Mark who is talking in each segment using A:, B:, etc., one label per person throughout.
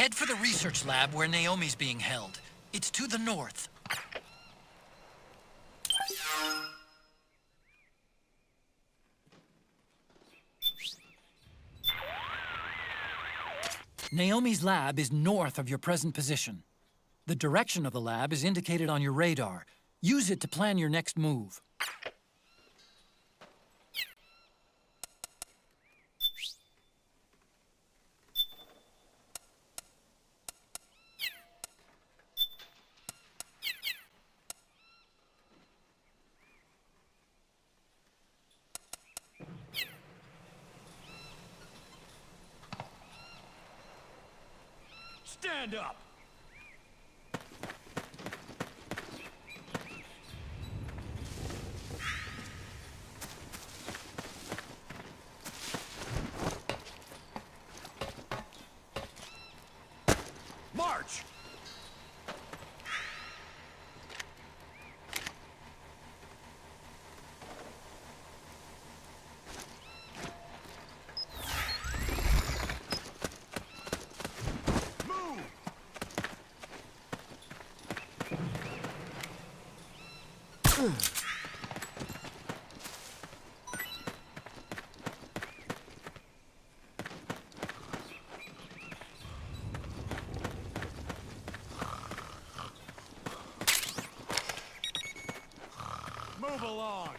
A: Head for the research lab where Naomi's being held. It's to the north. Naomi's lab is north of your present position. The direction of the lab is indicated on your radar. Use it to plan your next move.
B: Stand up! March! Move along!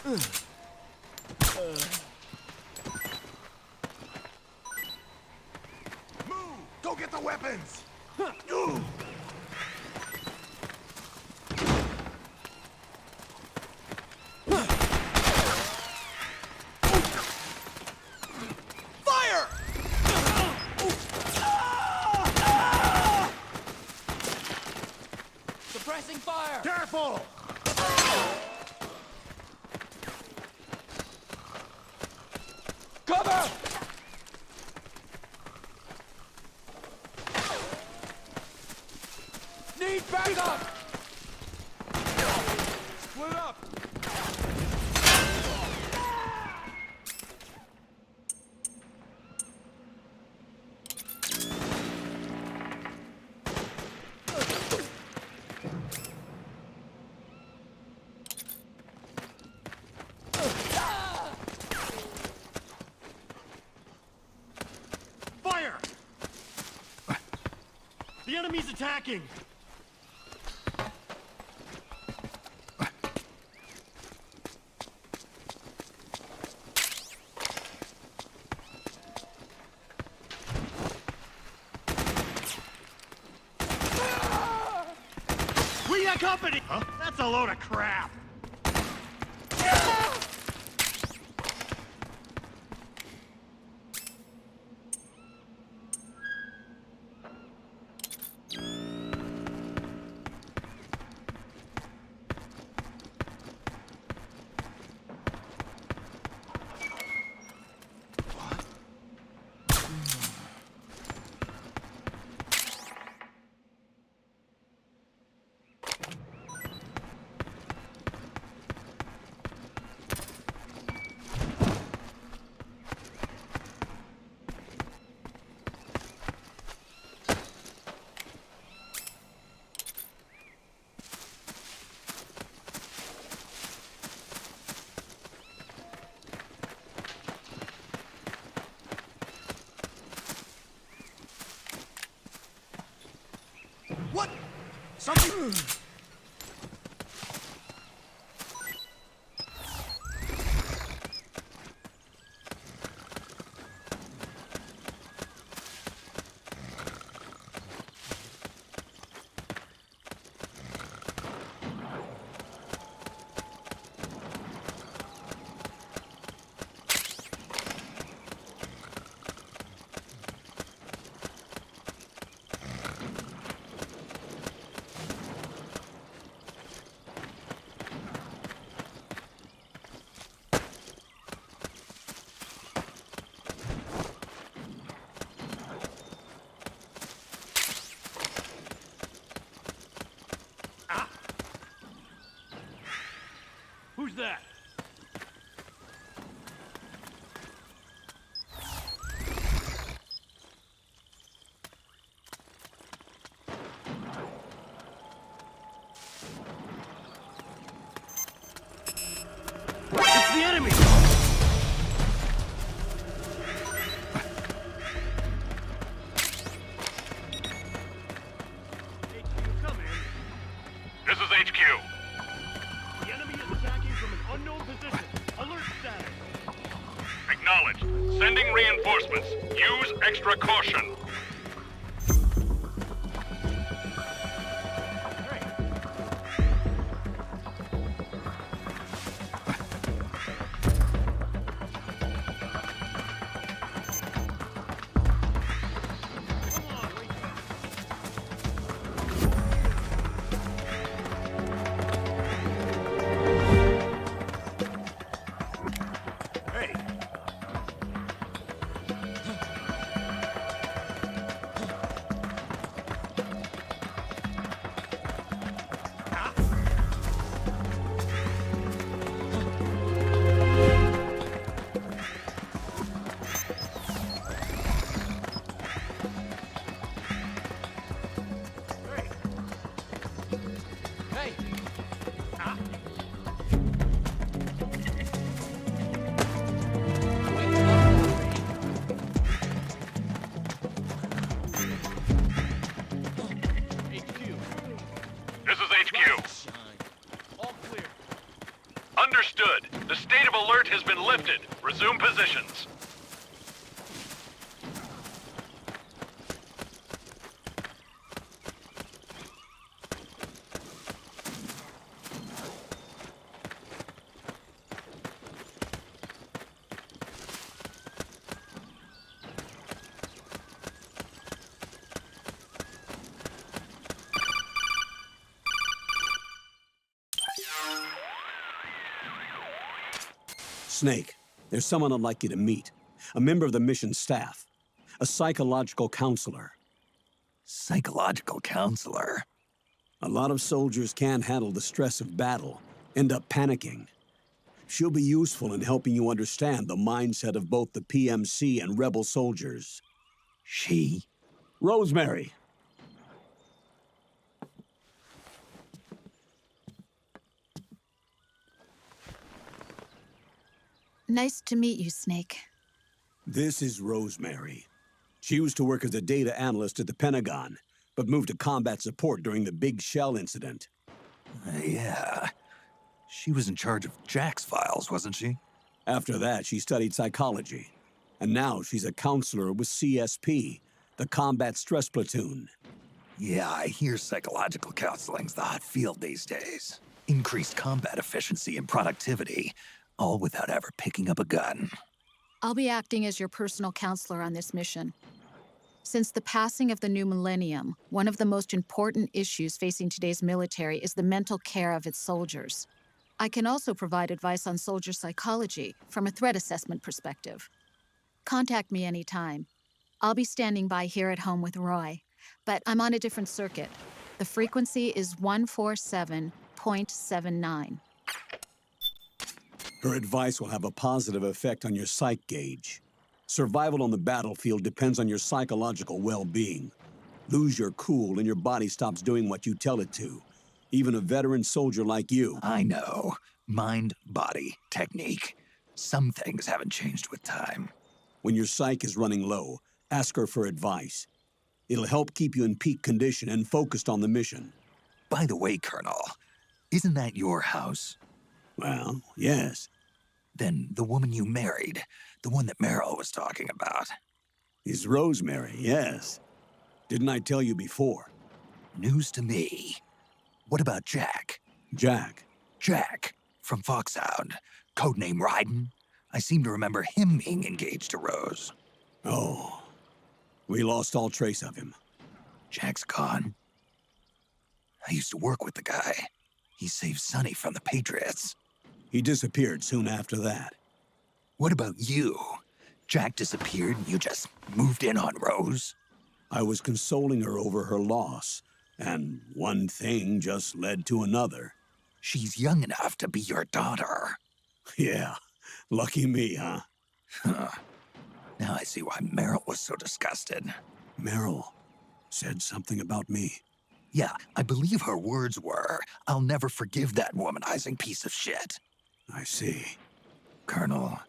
B: Move! Go get the weapons! Fire! Suppressing fire! Careful! Cover! Need backup! Split up! Fire! The enemy's attacking! We got company! Huh? That's a load of crap! What? Something...
C: It's the enemy! HQ, come in.
D: This is HQ.
C: The enemy is attacking from an unknown position. Alert status.
D: Acknowledged. Sending reinforcements. Use extra caution.
B: Hey,
C: HQ.
D: This is HQ.
C: All clear.
D: Understood. The state of alert has been lifted. Resume positions.
E: Snake, there's someone I'd like you to meet. A member of the mission staff. A psychological counselor.
F: Psychological counselor?
E: A lot of soldiers can't handle the stress of battle, end up panicking. She'll be useful in helping you understand the mindset of both the PMC and rebel soldiers.
F: She?
E: Rosemary.
G: Nice to meet you, Snake.
E: This is Rosemary. She used to work as a data analyst at the Pentagon, but moved to combat support during the Big Shell incident.
F: Yeah. She was in charge of Jack's files, wasn't she?
E: After that, she studied psychology. And now she's a counselor with CSP, the Combat Stress Platoon.
F: Yeah, I hear psychological counseling's the hot field these days. Increased combat efficiency and productivity, all without ever picking up a gun.
G: I'll be acting as your personal counselor on this mission. Since the passing of the new millennium, one of the most important issues facing today's military is the mental care of its soldiers. I can also provide advice on soldier psychology from a threat assessment perspective. Contact me anytime. I'll be standing by here at home with Roy, but I'm on a different circuit. The frequency is 147.79.
E: Her advice will have a positive effect on your psych gauge. Survival on the battlefield depends on your psychological well-being. Lose your cool and your body stops doing what you tell it to. Even a veteran soldier like you.
F: I know. Mind, body, technique. Some things haven't changed with time.
E: When your psych is running low, ask her for advice. It'll help keep you in peak condition and focused on the mission.
F: By the way, Colonel, isn't that your house?
E: Well, yes.
F: Then the woman you married, the one that Meryl was talking about.
E: Is Rosemary, yes. Didn't I tell you before?
F: News to me. What about Jack?
E: Jack.
F: Jack, from Foxhound. Codename Ryden. I seem to remember him being engaged to Rose.
E: Oh, we lost all trace of him.
F: Jack's gone. I used to work with the guy. He saved Sonny from the Patriots.
E: He disappeared soon after that.
F: What about you? Jack disappeared and you just moved in on Rose?
E: I was consoling her over her loss, and one thing just led to another.
F: She's young enough to be your daughter.
E: Yeah, lucky me, huh?
F: Huh. Now I see why Meryl was so disgusted.
E: Meryl said something about me.
F: Yeah, I believe her words were, "I'll never forgive that womanizing piece of shit."
E: I see.
F: Colonel.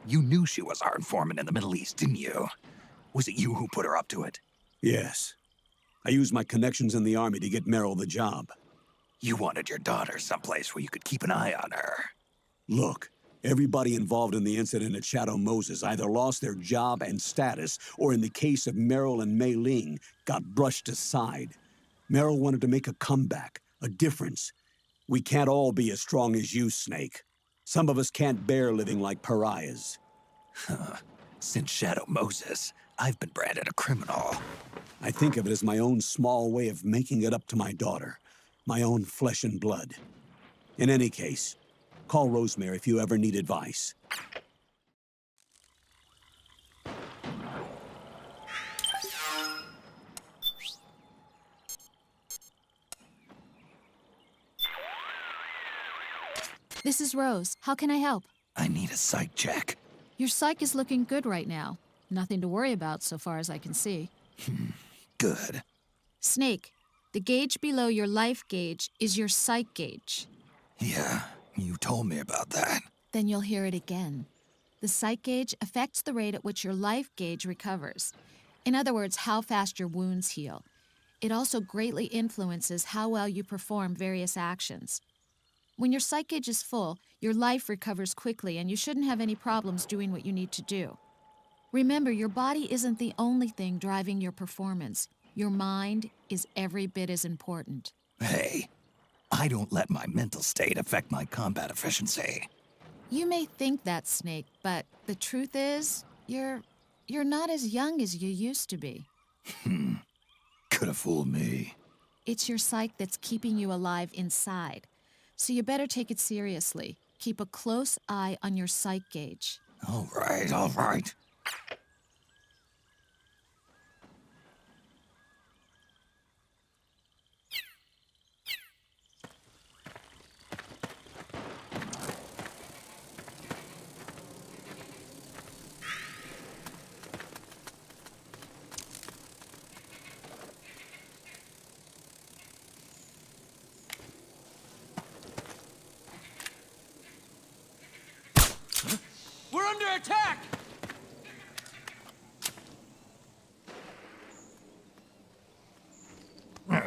F: You knew she was our informant in the Middle East, didn't you? Was it you who put her up to it?
E: Yes. I used my connections in the army to get Meryl the job.
F: You wanted your daughter someplace where you could keep an eye on her.
E: Look, everybody involved in the incident at Shadow Moses either lost their job and status, or in the case of Meryl and Mei Ling, got brushed aside. Meryl wanted to make a comeback, a difference. We can't all be as strong as you, Snake. Some of us can't bear living like pariahs.
F: Since Shadow Moses, I've been branded a criminal.
E: I think of it as my own small way of making it up to my daughter, my own flesh and blood. In any case, call Rosemary if you ever need advice.
G: This is Rose. How can I help?
F: I need a psych check.
G: Your psych is looking good right now. Nothing to worry about so far as I can see.
F: Good.
G: Snake, the gauge below your life gauge is your psych gauge.
F: Yeah, you told me about that.
G: Then you'll hear it again. The psych gauge affects the rate at which your life gauge recovers. In other words, how fast your wounds heal. It also greatly influences how well you perform various actions. When your psych gauge is full, your life recovers quickly and you shouldn't have any problems doing what you need to do. Remember, your body isn't the only thing driving your performance. Your mind is every bit as important.
F: Hey, I don't let my mental state affect my combat efficiency.
G: You may think that, Snake, but the truth is, you're not as young as you used to be.
F: Could have fooled me.
G: It's your psyche that's keeping you alive inside. So you better take it seriously. Keep a close eye on your psych gauge.
F: All right, all right.
A: We're under attack!
C: What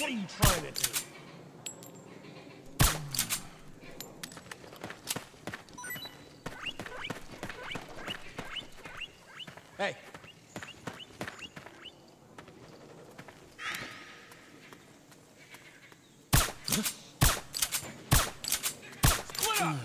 C: are you trying to do?
A: Hey.
C: Split up!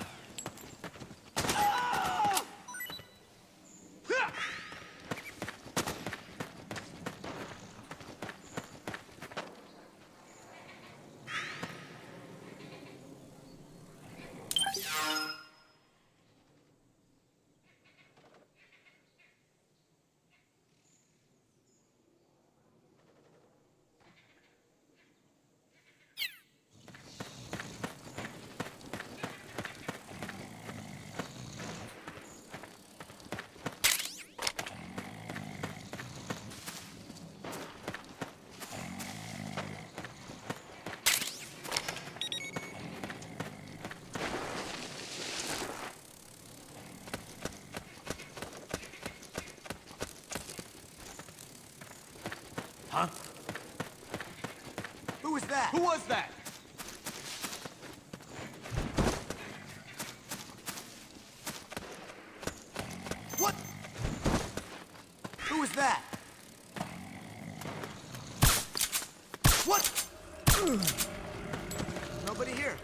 B: Huh? Who was that?
A: Who was that?
B: What? Who was that? What? Nobody here.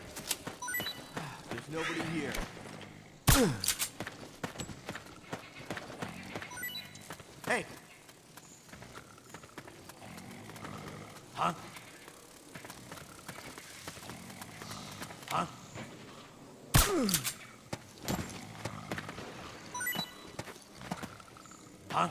B: There's nobody here. Hey. Huh? Huh? Huh?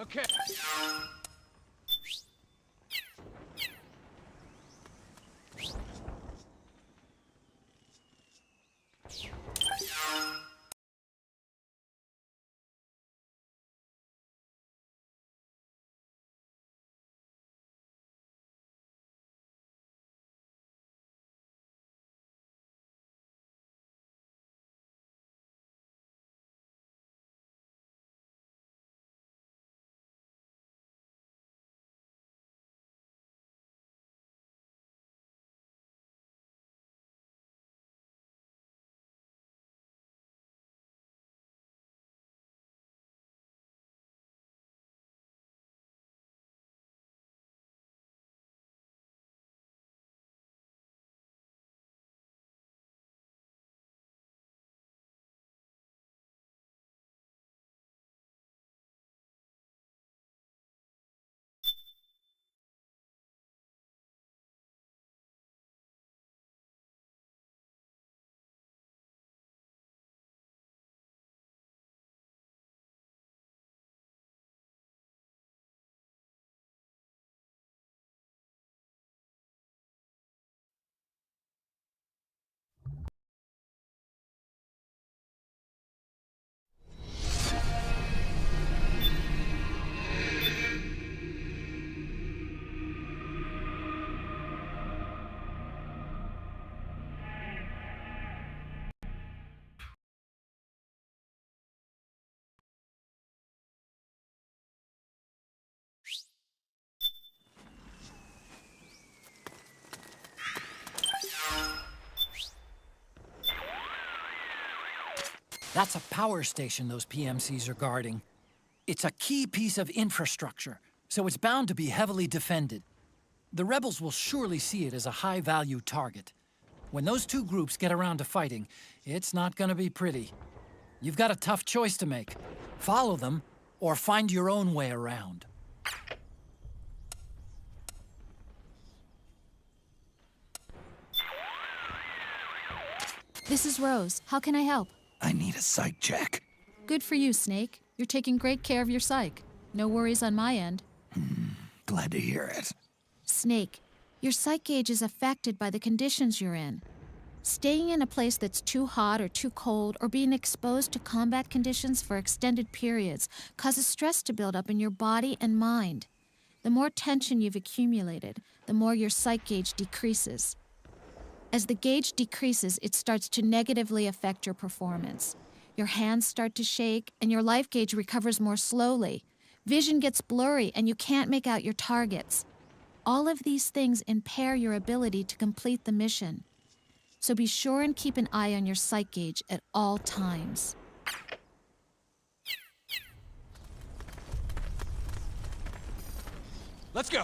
C: Okay.
A: That's a power station those PMCs are guarding. It's a key piece of infrastructure, so it's bound to be heavily defended. The rebels will surely see it as a high-value target. When those two groups get around to fighting, it's not gonna be pretty. You've got a tough choice to make. Follow them, or find your own way around.
G: This is Rose. How can I help?
F: I need a psych check.
G: Good for you, Snake. You're taking great care of your psych. No worries on my end.
F: Glad to hear it.
G: Snake, your psych gauge is affected by the conditions you're in. Staying in a place that's too hot or too cold or being exposed to combat conditions for extended periods causes stress to build up in your body and mind. The more tension you've accumulated, the more your psych gauge decreases. As the gauge decreases, it starts to negatively affect your performance. Your hands start to shake, and your life gauge recovers more slowly. Vision gets blurry, and you can't make out your targets. All of these things impair your ability to complete the mission. So be sure and keep an eye on your psych gauge at all times.
C: Let's go.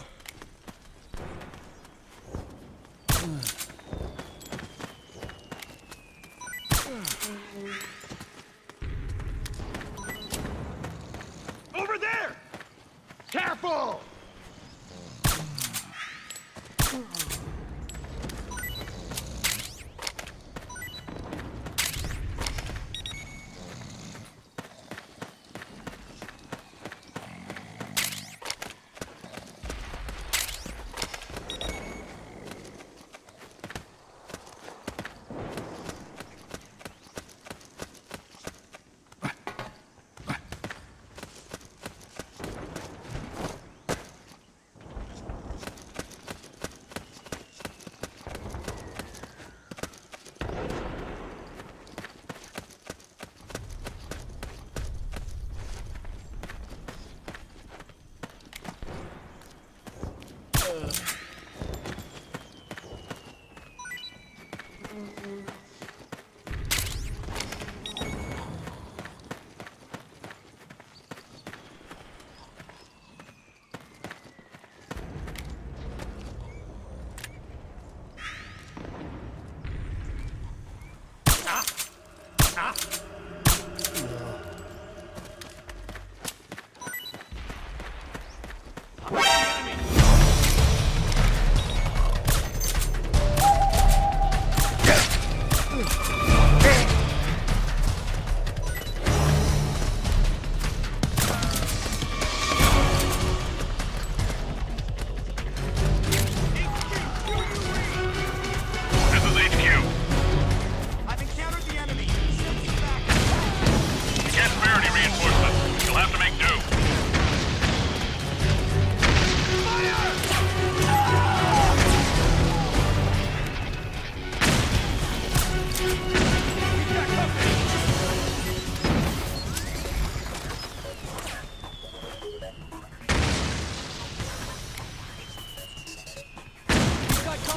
C: Over there! Careful!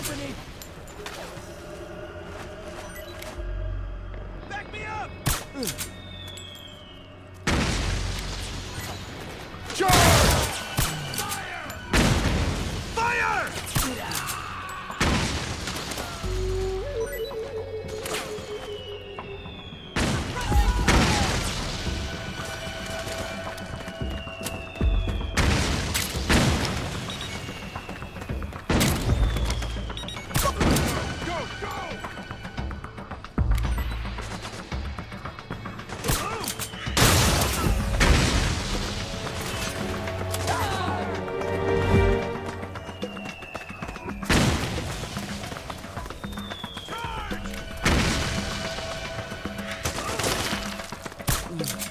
A: company!
B: Back me up! Charge! Fire! Fire!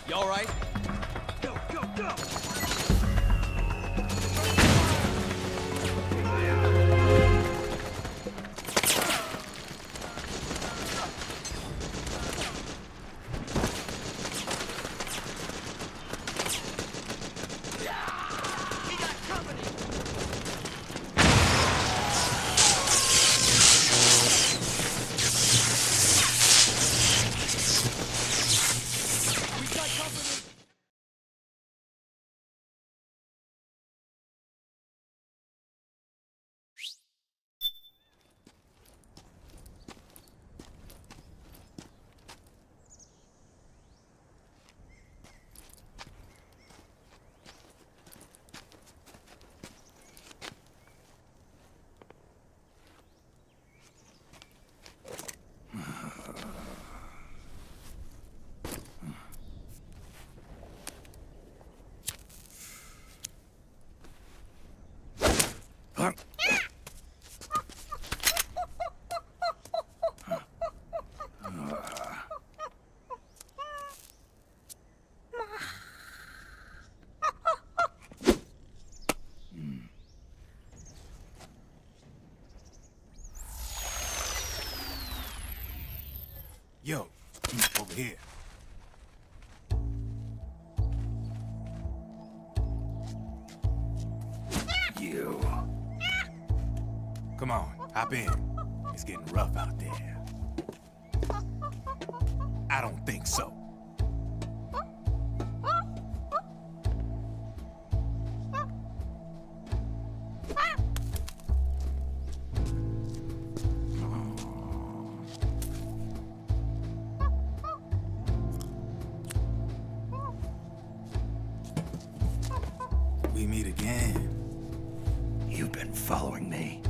H: You all right?
B: Go, go, go!
I: Yo, over here.
F: You.
I: Come on, hop in. It's getting rough out there. I don't think so. We meet again.
F: You've been following me.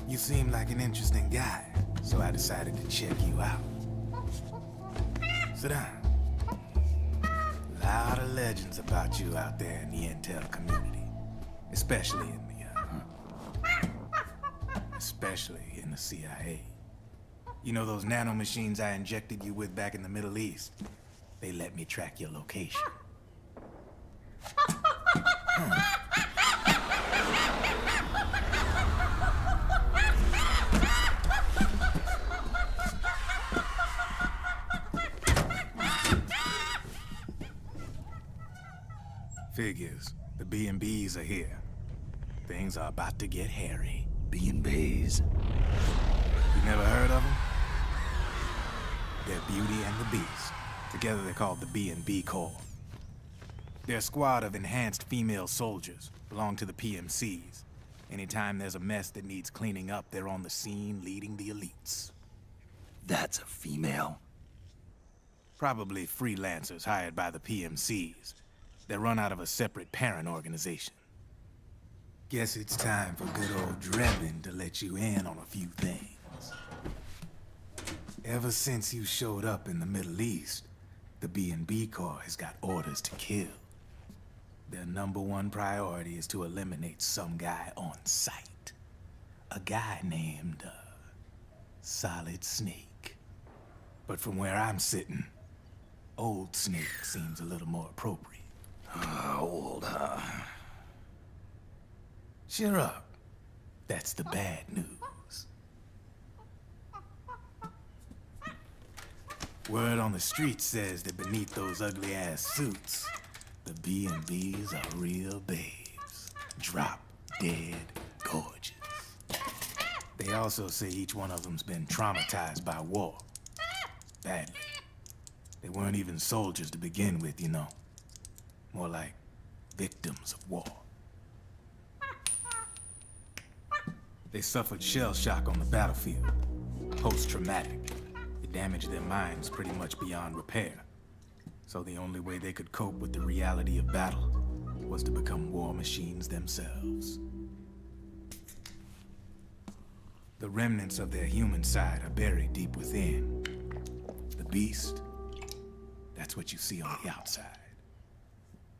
I: You seem like an interesting guy, so I decided to check you out. Sit down. A lot of legends about you out there in the intel community, especially in the CIA. You know those nanomachines I injected you with back in the Middle East? They let me track your location. Figures. The B&Bs are here. Things are about to get hairy.
F: B&Bs.
I: You never heard of them? They're Beauty and the Beast. Together they're called the B&B Corps. They're a squad of enhanced female soldiers, belong to the PMCs. Anytime there's a mess that needs cleaning up, they're on the scene leading the elites.
F: That's a female.
I: Probably freelancers hired by the PMCs. They're run out of a separate parent organization. Guess it's time for good old Drebin to let you in on a few things. Ever since you showed up in the Middle East, the B&B Corps has got orders to kill. Their #1 priority is to eliminate some guy on sight. A guy named, Solid Snake. But from where I'm sitting, Old Snake seems a little more appropriate.
F: Old, huh?
I: Cheer up. That's the bad news. Word on the street says that beneath those ugly-ass suits, the B&Bs are real babes. Drop dead gorgeous. They also say each one of them's been traumatized by war. Badly. They weren't even soldiers to begin with, you know. More like victims of war. They suffered shell shock on the battlefield. Post-traumatic. It damaged their minds pretty much beyond repair. So the only way they could cope with the reality of battle was to become war machines themselves. The remnants of their human side are buried deep within. The beast, that's what you see on the outside.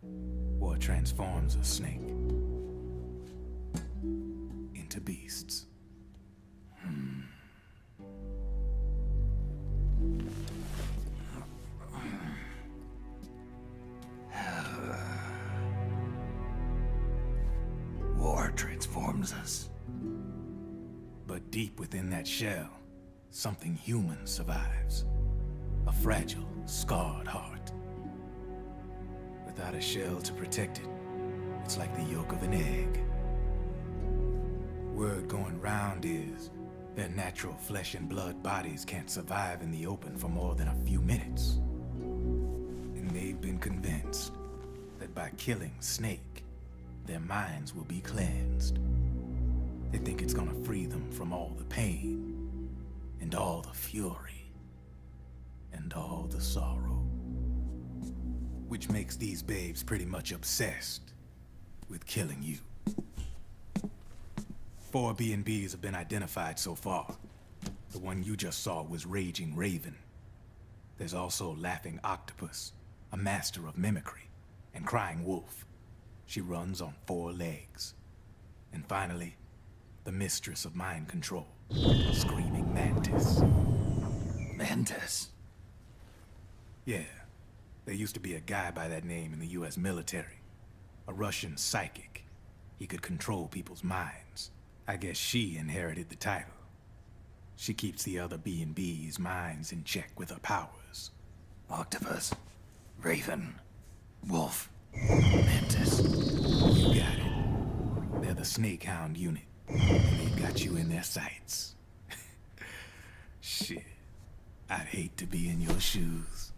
I: War transforms a snake into beasts.
F: War transforms us.
I: But deep within that shell, something human survives. A fragile, scarred heart. Without a shell to protect it, it's like the yolk of an egg. Word going round is their natural flesh and blood bodies can't survive in the open for more than a few minutes. And they've been convinced that by killing Snake, their minds will be cleansed. They think it's gonna free them from all the pain, and all the fury, and all the sorrow. Which makes these babes pretty much obsessed with killing you. 4 B&Bs have been identified so far. The one you just saw was Raging Raven. There's also Laughing Octopus, a master of mimicry, and Crying Wolf. She runs on 4 legs. And finally, the mistress of mind control, Screaming Mantis.
F: Mantis?
I: Yeah, there used to be a guy by that name in the US military. A Russian psychic. He could control people's minds. I guess she inherited the title. She keeps the other B&B's minds in check with her powers.
F: Octopus, Raven, Wolf, Mantis.
I: You got it. They're the Snake Hound unit. And they've got you in their sights. Shit. I'd hate to be in your shoes.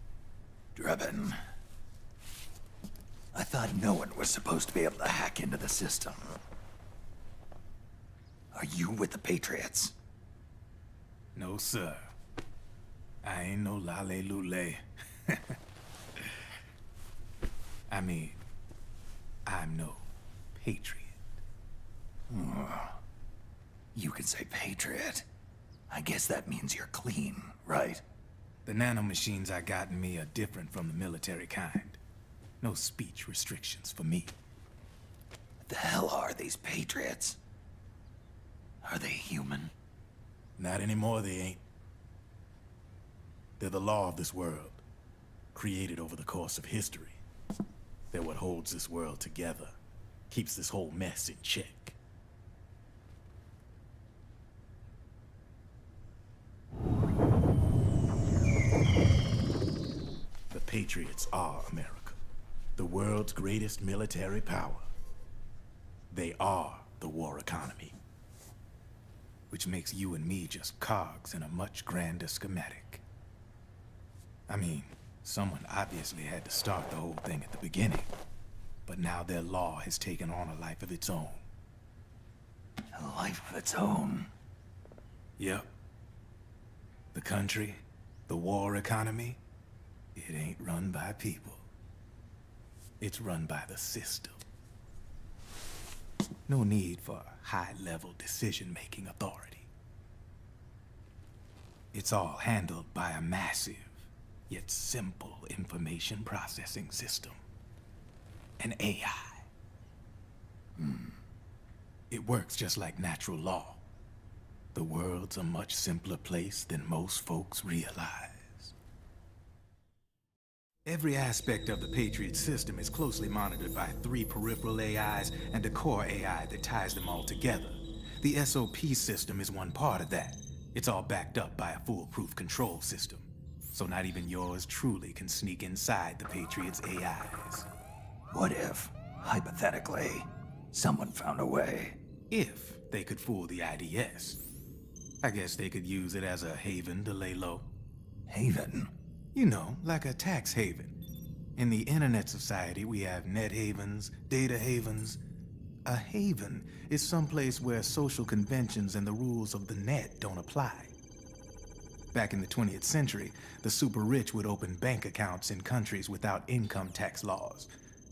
F: Drebin. I thought no one was supposed to be able to hack into the system. Are you with the Patriots?
I: No, sir. I ain't no lale-lule. I mean, I'm no patriot.
F: You can say Patriot. I guess that means you're clean, right?
I: The nanomachines I got in me are different from the military kind. No speech restrictions for me.
F: What the hell are these Patriots? Are they human?
I: Not anymore, they ain't. They're the law of this world, created over the course of history. They're what holds this world together, keeps this whole mess in check. The Patriots are America, the world's greatest military power. They are the war economy. Which makes you and me just cogs in a much grander schematic. I mean, someone obviously had to start the whole thing at the beginning. But now their law has taken on a life of its own.
F: A life of its own?
I: Yep. The country, the war economy, it ain't run by people. It's run by the system. No need for high-level decision-making authority. It's all handled by a massive, yet simple information processing system. An AI. It works just like natural law. The world's a much simpler place than most folks realize. Every aspect of the Patriot system is closely monitored by 3 peripheral AIs and a core AI that ties them all together. The SOP system is one part of that. It's all backed up by a foolproof control system. So not even yours truly can sneak inside the Patriots' AIs.
F: What if, hypothetically, someone found a way?
I: If they could fool the IDS. I guess they could use it as a haven to lay low.
F: Haven?
I: You know, like a tax haven. In the internet society, we have net havens, data havens. A haven is someplace where social conventions and the rules of the net don't apply. Back in the 20th century, the super rich would open bank accounts in countries without income tax laws.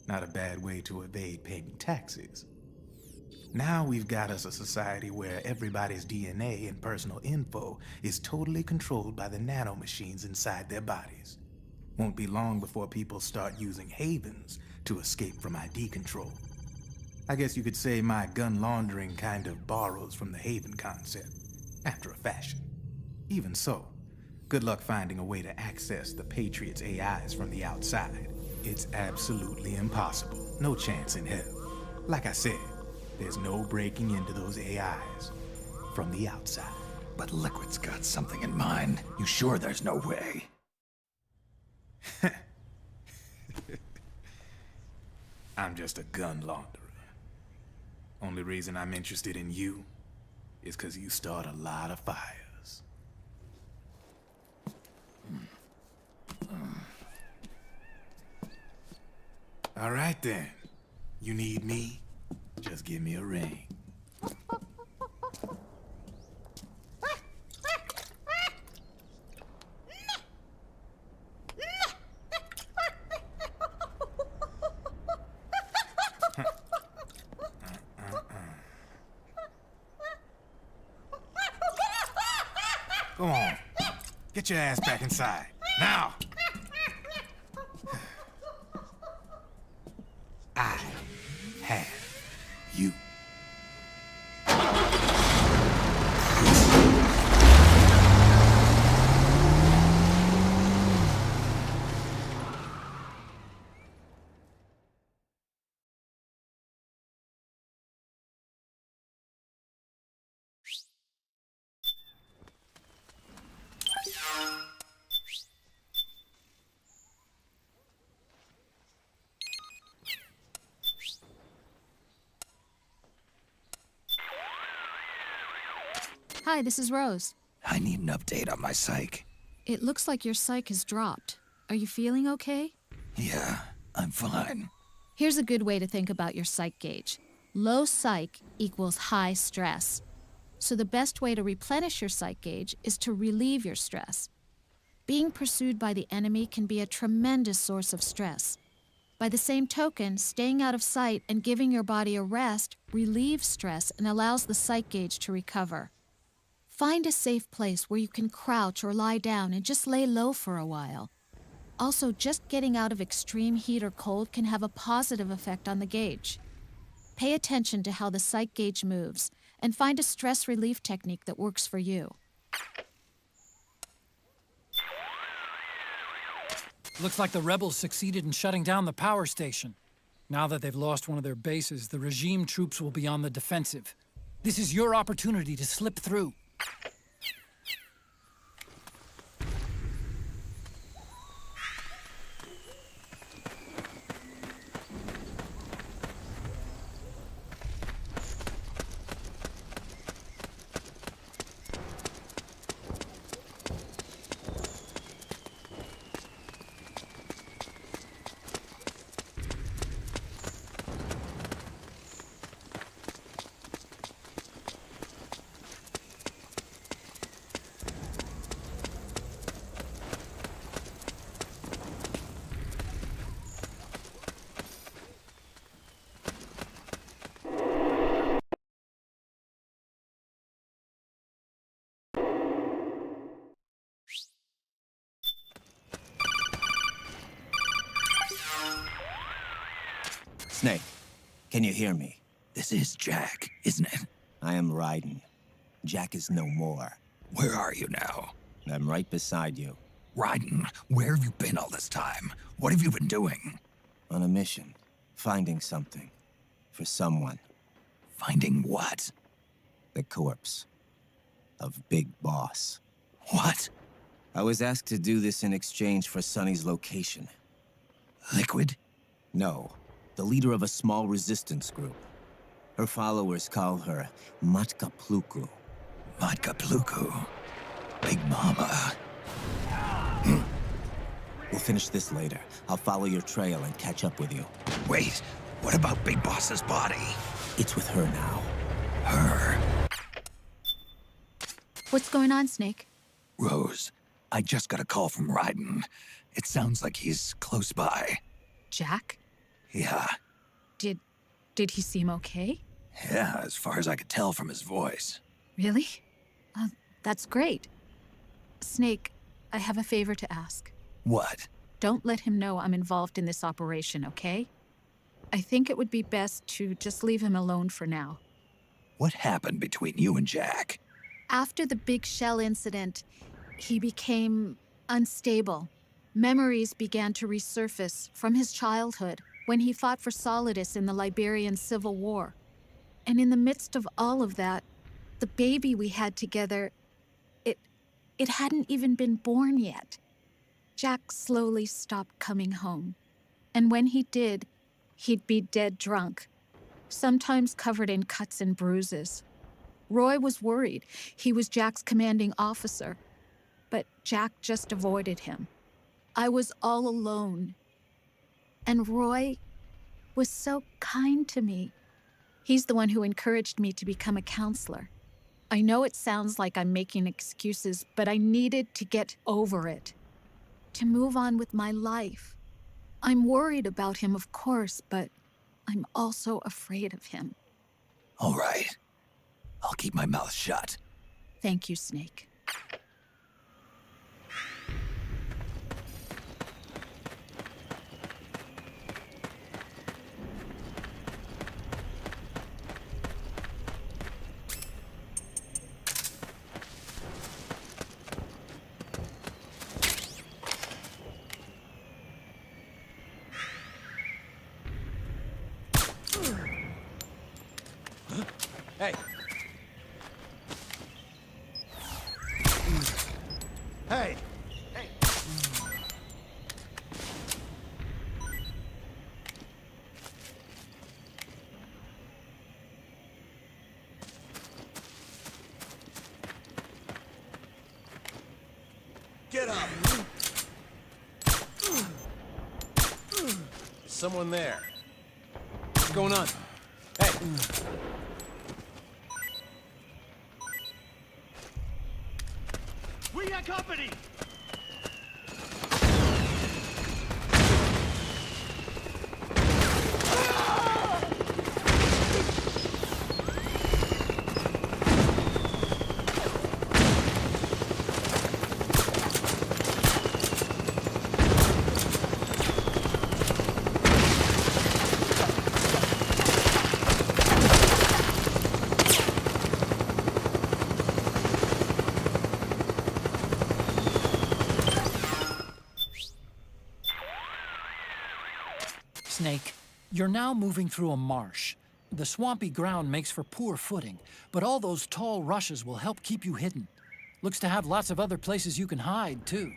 I: Not a bad way to evade paying taxes. Now we've got us a society where everybody's DNA and personal info is totally controlled by the nanomachines inside their bodies. Won't be long before people start using havens to escape from ID control. I guess you could say my gun laundering kind of borrows from the haven concept, after a fashion. Even so, good luck finding a way to access the Patriots' AIs from the outside. It's absolutely impossible. No chance in hell. Like I said, there's no breaking into those AIs from the outside.
F: But Liquid's got something in mind. You sure there's no way?
I: I'm just a gun launderer. Only reason I'm interested in you is because you start a lot of fires. All right then. You need me? Just give me a ring. Go on. Get your ass back inside. Now! I have you.
G: Hi, this is Rose.
F: I need an update on my psych.
G: It looks like your psych has dropped. Are you feeling okay?
F: Yeah, I'm fine.
G: Here's a good way to think about your psych gauge. Low psych equals high stress. So the best way to replenish your psych gauge is to relieve your stress. Being pursued by the enemy can be a tremendous source of stress. By the same token, staying out of sight and giving your body a rest relieves stress and allows the psych gauge to recover. Find a safe place where you can crouch or lie down and just lay low for a while. Also, just getting out of extreme heat or cold can have a positive effect on the gauge. Pay attention to how the psych gauge moves and find a stress relief technique that works for you.
A: Looks like the rebels succeeded in shutting down the power station. Now that they've lost one of their bases, the regime troops will be on the defensive. This is your opportunity to slip through.
J: Snake, can you hear me?
F: This is Jack, isn't it?
J: I am Raiden. Jack is no more.
F: Where are you now?
J: I'm right beside you.
F: Raiden, where have you been all this time? What have you been doing?
J: On a mission. Finding something. For someone.
F: Finding what?
J: The corpse. Of Big Boss.
F: What?
J: I was asked to do this in exchange for Sonny's location.
F: Liquid?
J: No. The leader of a small resistance group. Her followers call her Matka Pluku.
F: Vodka Pluku. Big Mama.
J: We'll finish this later. I'll follow your trail and catch up with you.
F: Wait, what about Big Boss's body?
J: It's with her now.
F: Her?
G: What's going on, Snake?
F: Rose, I just got a call from Ryden. It sounds like he's close by.
G: Jack?
F: Yeah.
G: Did he seem okay?
F: Yeah, as far as I could tell from his voice.
G: Really? That's great. Snake, I have a favor to ask.
F: What?
G: Don't let him know I'm involved in this operation, okay? I think it would be best to just leave him alone for now.
F: What happened between you and Jack?
G: After the big shell incident, he became unstable. Memories began to resurface from his childhood when he fought for Solidus in the Liberian Civil War. And in the midst of all of that, the baby we had together, it hadn't even been born yet. Jack slowly stopped coming home. And when he did, he'd be dead drunk, sometimes covered in cuts and bruises. Roy was worried. He was Jack's commanding officer. But Jack just avoided him. I was all alone. And Roy was so kind to me. He's the one who encouraged me to become a counselor. I know it sounds like I'm making excuses, but I needed to get over it, to move on with my life. I'm worried about him, of course, but I'm also afraid of him.
F: All right. I'll keep my mouth shut.
G: Thank you, Snake.
H: Hey.
B: Hey! Get up!
H: Someone there. What's going on? Hey.
C: We got company!
A: Snake, you're now moving through a marsh. The swampy ground makes for poor footing, but all those tall rushes will help keep you hidden. Looks to have lots of other places you can hide, too.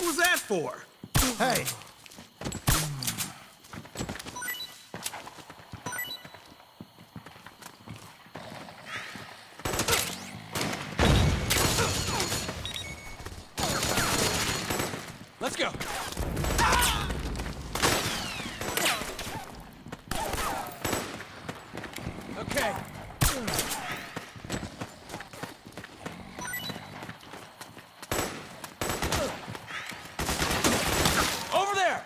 B: was that for? Hey.
H: Let's go. Okay. Over there.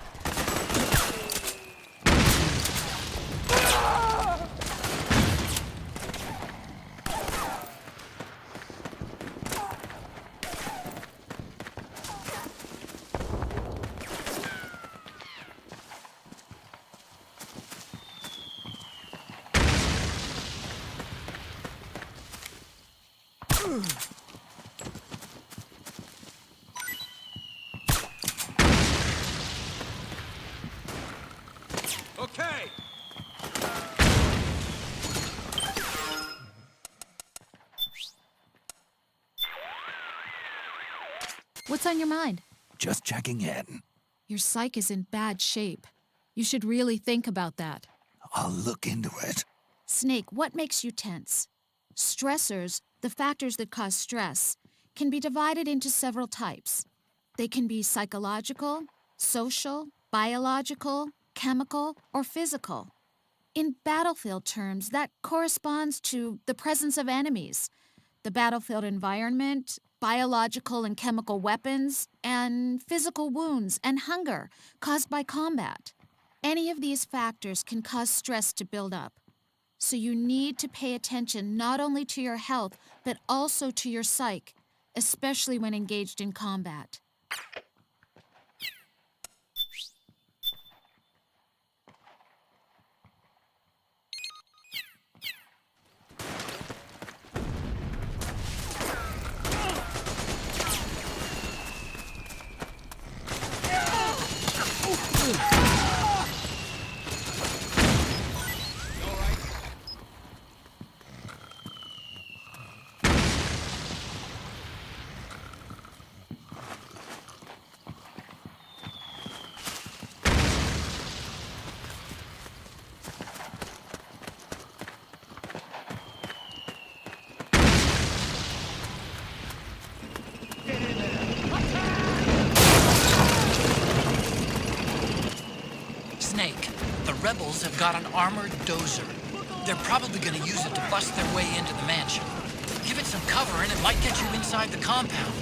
H: Okay.
G: What's on your mind?
F: Just checking in.
G: Your psyche is in bad shape. You should really think about that.
F: I'll look into it.
G: Snake, what makes you tense? Stressors, the factors that cause stress, can be divided into several types. They can be psychological, social, biological, chemical, or physical. In battlefield terms, that corresponds to the presence of enemies, the battlefield environment, biological and chemical weapons, and physical wounds and hunger caused by combat. Any of these factors can cause stress to build up. So you need to pay attention not only to your health, but also to your psyche, especially when engaged in combat.
A: Snake, the rebels have got an armored dozer. They're probably gonna use it to bust their way into the mansion. Give it some cover and it might get you inside the compound.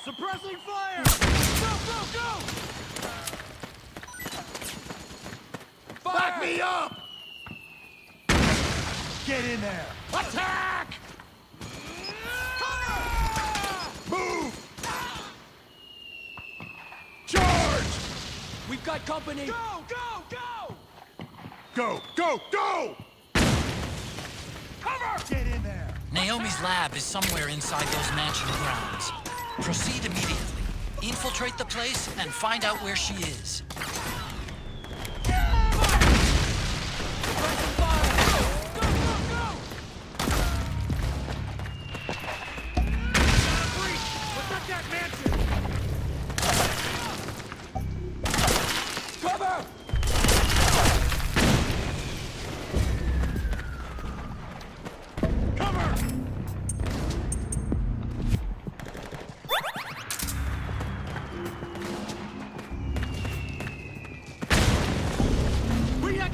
C: Suppressing fire! Go, go, go! Fire!
B: Back me up!
C: Get in there! Attack!
B: Move! Charge!
H: We've got company.
C: Go, go, go!
B: Go, go, go!
C: Cover! Get in there!
A: Naomi's lab is somewhere inside those mansion grounds. Proceed immediately. Infiltrate the place and find out where she is.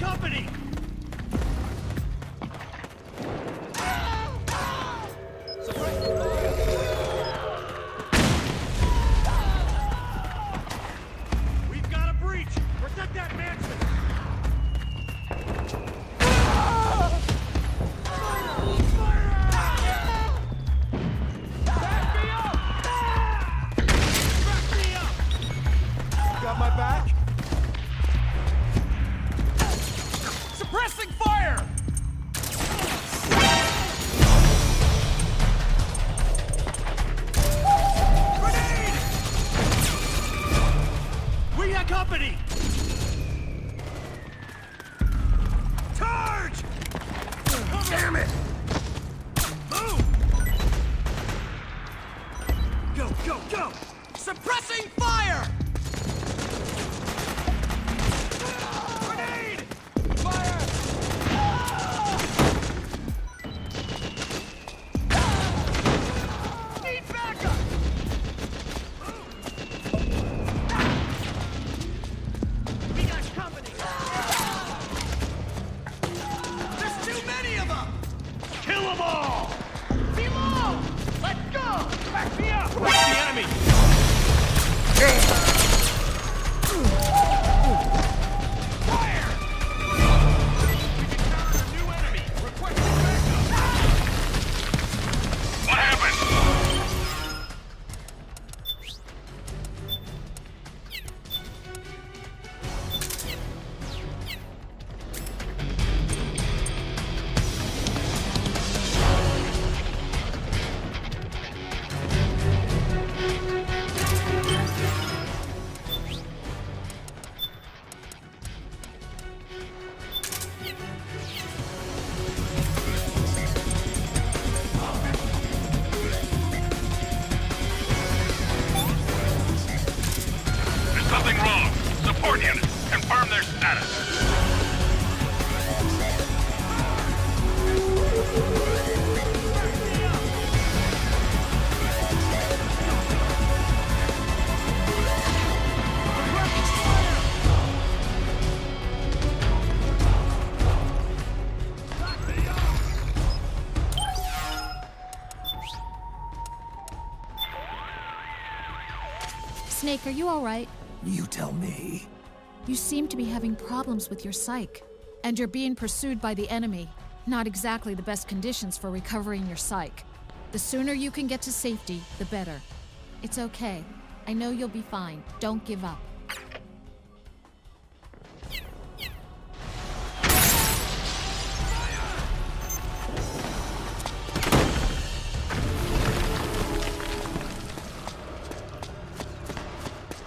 C: company! We've got a breach! Protect that mansion!
B: Got my back?
C: Suppressing fire! Grenade! We got company! Charge!
B: Damn it!
C: Move! Go, go, go! Suppressing fire! Grenade! Fire! Need backup! We got company! There's too many of them! Kill them all! Below! Let's go! Back me up! Where's the enemy? Fire! We've encountered a new enemy. Requesting backup.
D: What happened? There's something wrong. Support units, confirm their status.
G: Snake, are you all right?
F: You tell me.
G: You seem to be having problems with your psych. And you're being pursued by the enemy. Not exactly the best conditions for recovering your psych. The sooner you can get to safety, the better. It's okay. I know you'll be fine. Don't give up.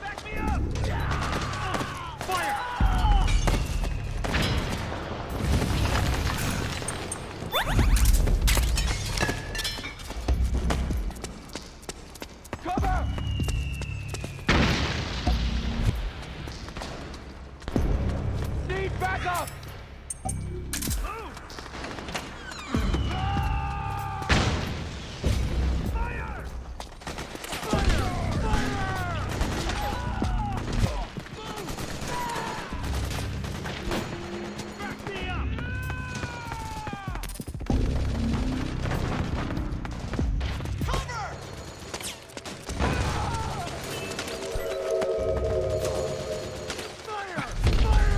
C: Back me up! Fire!
B: Cover! Need backup!
C: Fire! Back me up! Cover! Fire! Fire!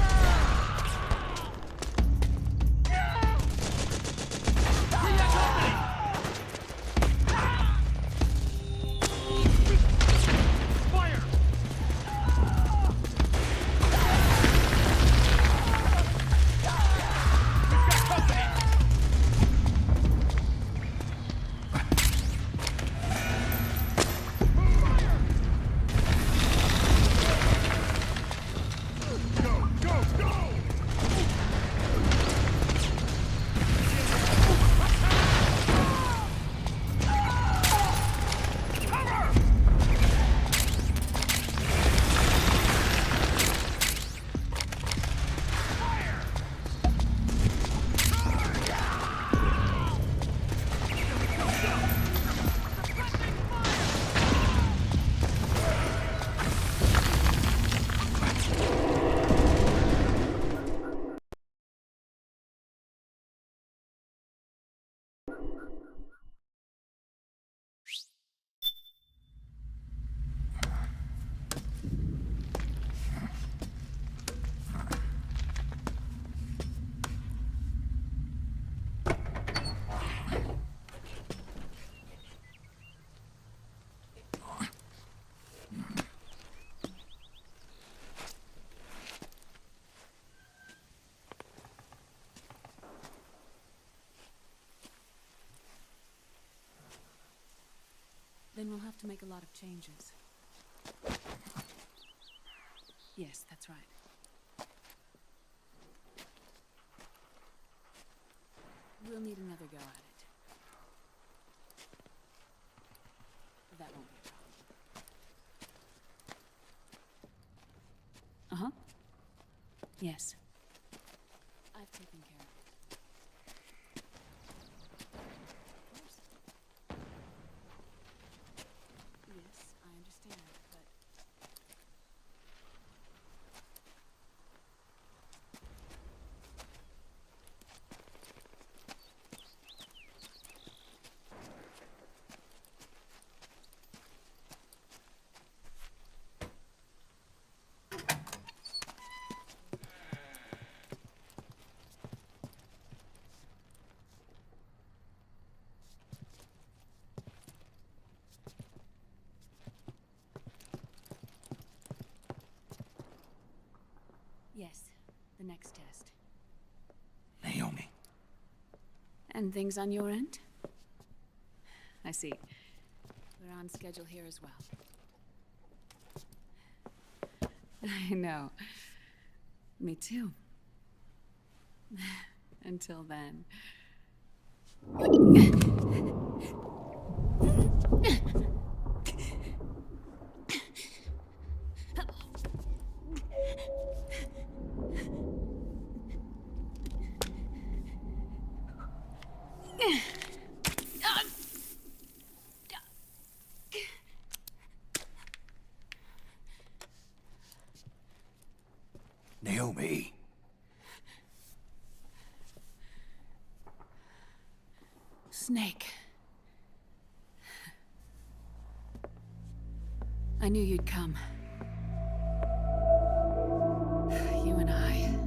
K: to make a lot of changes. Yes, that's right. We'll need another go at it. That won't be a problem. Uh-huh. Yes. I've taken care of it. Of course. Yes, I understand, but... Yes, the next test.
F: Naomi.
K: And things on your end? I see. We're on schedule here as well. I know. Me too. Until then.
F: Naomi.
K: Snake. I knew you'd come. You and I,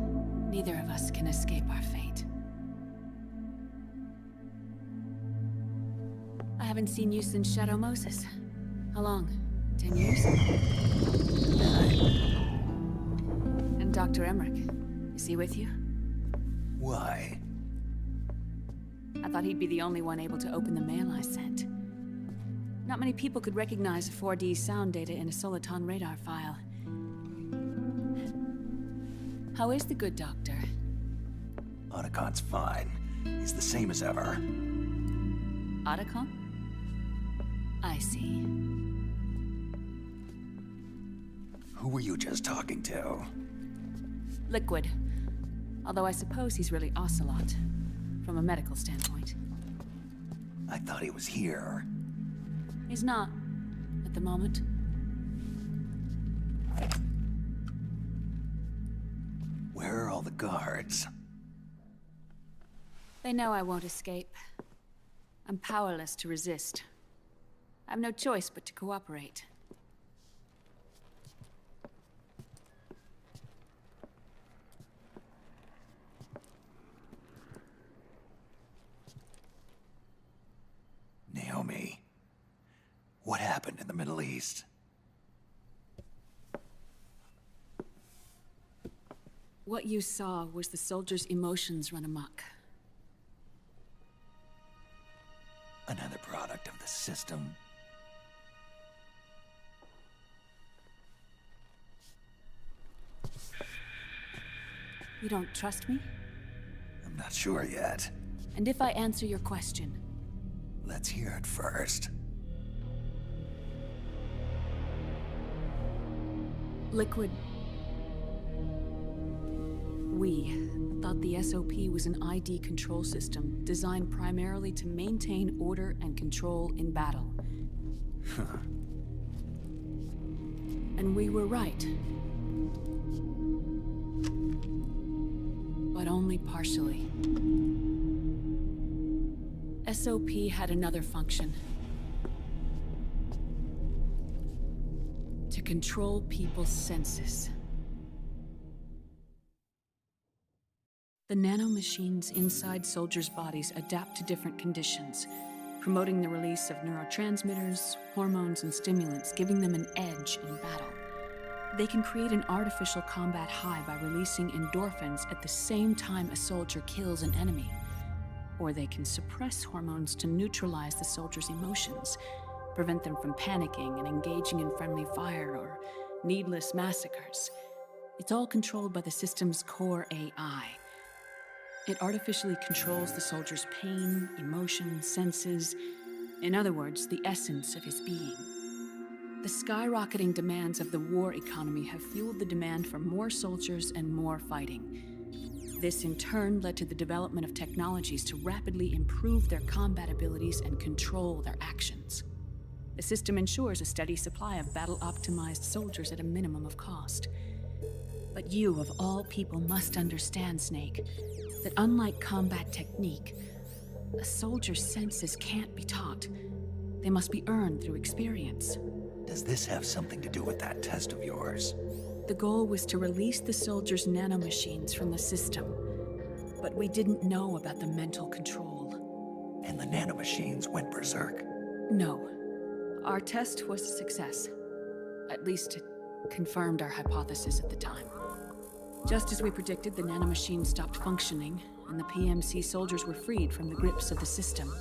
K: neither of us can escape our fate. I haven't seen you since Shadow Moses. How long? 10 years? And Dr. Emmerich, is he with you?
F: Why?
K: I thought he'd be the only one able to open the mail I sent. Not many people could recognize 4D sound data in a Soliton radar file. How is the good doctor?
F: Otacon's fine. He's the same as ever.
K: Otacon? I see.
F: Who were you just talking to?
K: Liquid. Although I suppose he's really Ocelot, from a medical standpoint.
F: I thought he was here.
K: He's not, at the moment.
F: Where are all the guards?
K: They know I won't escape. I'm powerless to resist. I have no choice but to cooperate.
F: Naomi, what happened in the Middle East?
K: What you saw was the soldiers' emotions run amok.
F: Another product of the system.
K: You don't trust me?
F: I'm not sure yet.
K: And if I answer your question?
F: Let's hear it first.
K: Liquid. We thought the SOP was an ID control system designed primarily to maintain order and control in battle. And we were right. But only partially. SOP had another function. To control people's senses. The nanomachines inside soldiers' bodies adapt to different conditions, promoting the release of neurotransmitters, hormones, and stimulants, giving them an edge in battle. They can create an artificial combat high by releasing endorphins at the same time a soldier kills an enemy. Or they can suppress hormones to neutralize the soldier's emotions, prevent them from panicking and engaging in friendly fire or needless massacres. It's all controlled by the system's core AI. It artificially controls the soldier's pain, emotion, senses, in other words, the essence of his being. The skyrocketing demands of the war economy have fueled the demand for more soldiers and more fighting. This in turn led to the development of technologies to rapidly improve their combat abilities and control their actions. The system ensures a steady supply of battle-optimized soldiers at a minimum of cost. But you, of all people, must understand, Snake, that unlike combat technique, a soldier's senses can't be taught. They must be earned through experience.
F: Does this have something to do with that test of yours?
K: The goal was to release the soldiers' nanomachines from the system, but we didn't know about the mental control.
F: And the nanomachines went berserk?
K: No. Our test was a success. At least it confirmed our hypothesis at the time. Just as we predicted, the nanomachines stopped functioning, and the PMC soldiers were freed from the grips of the system.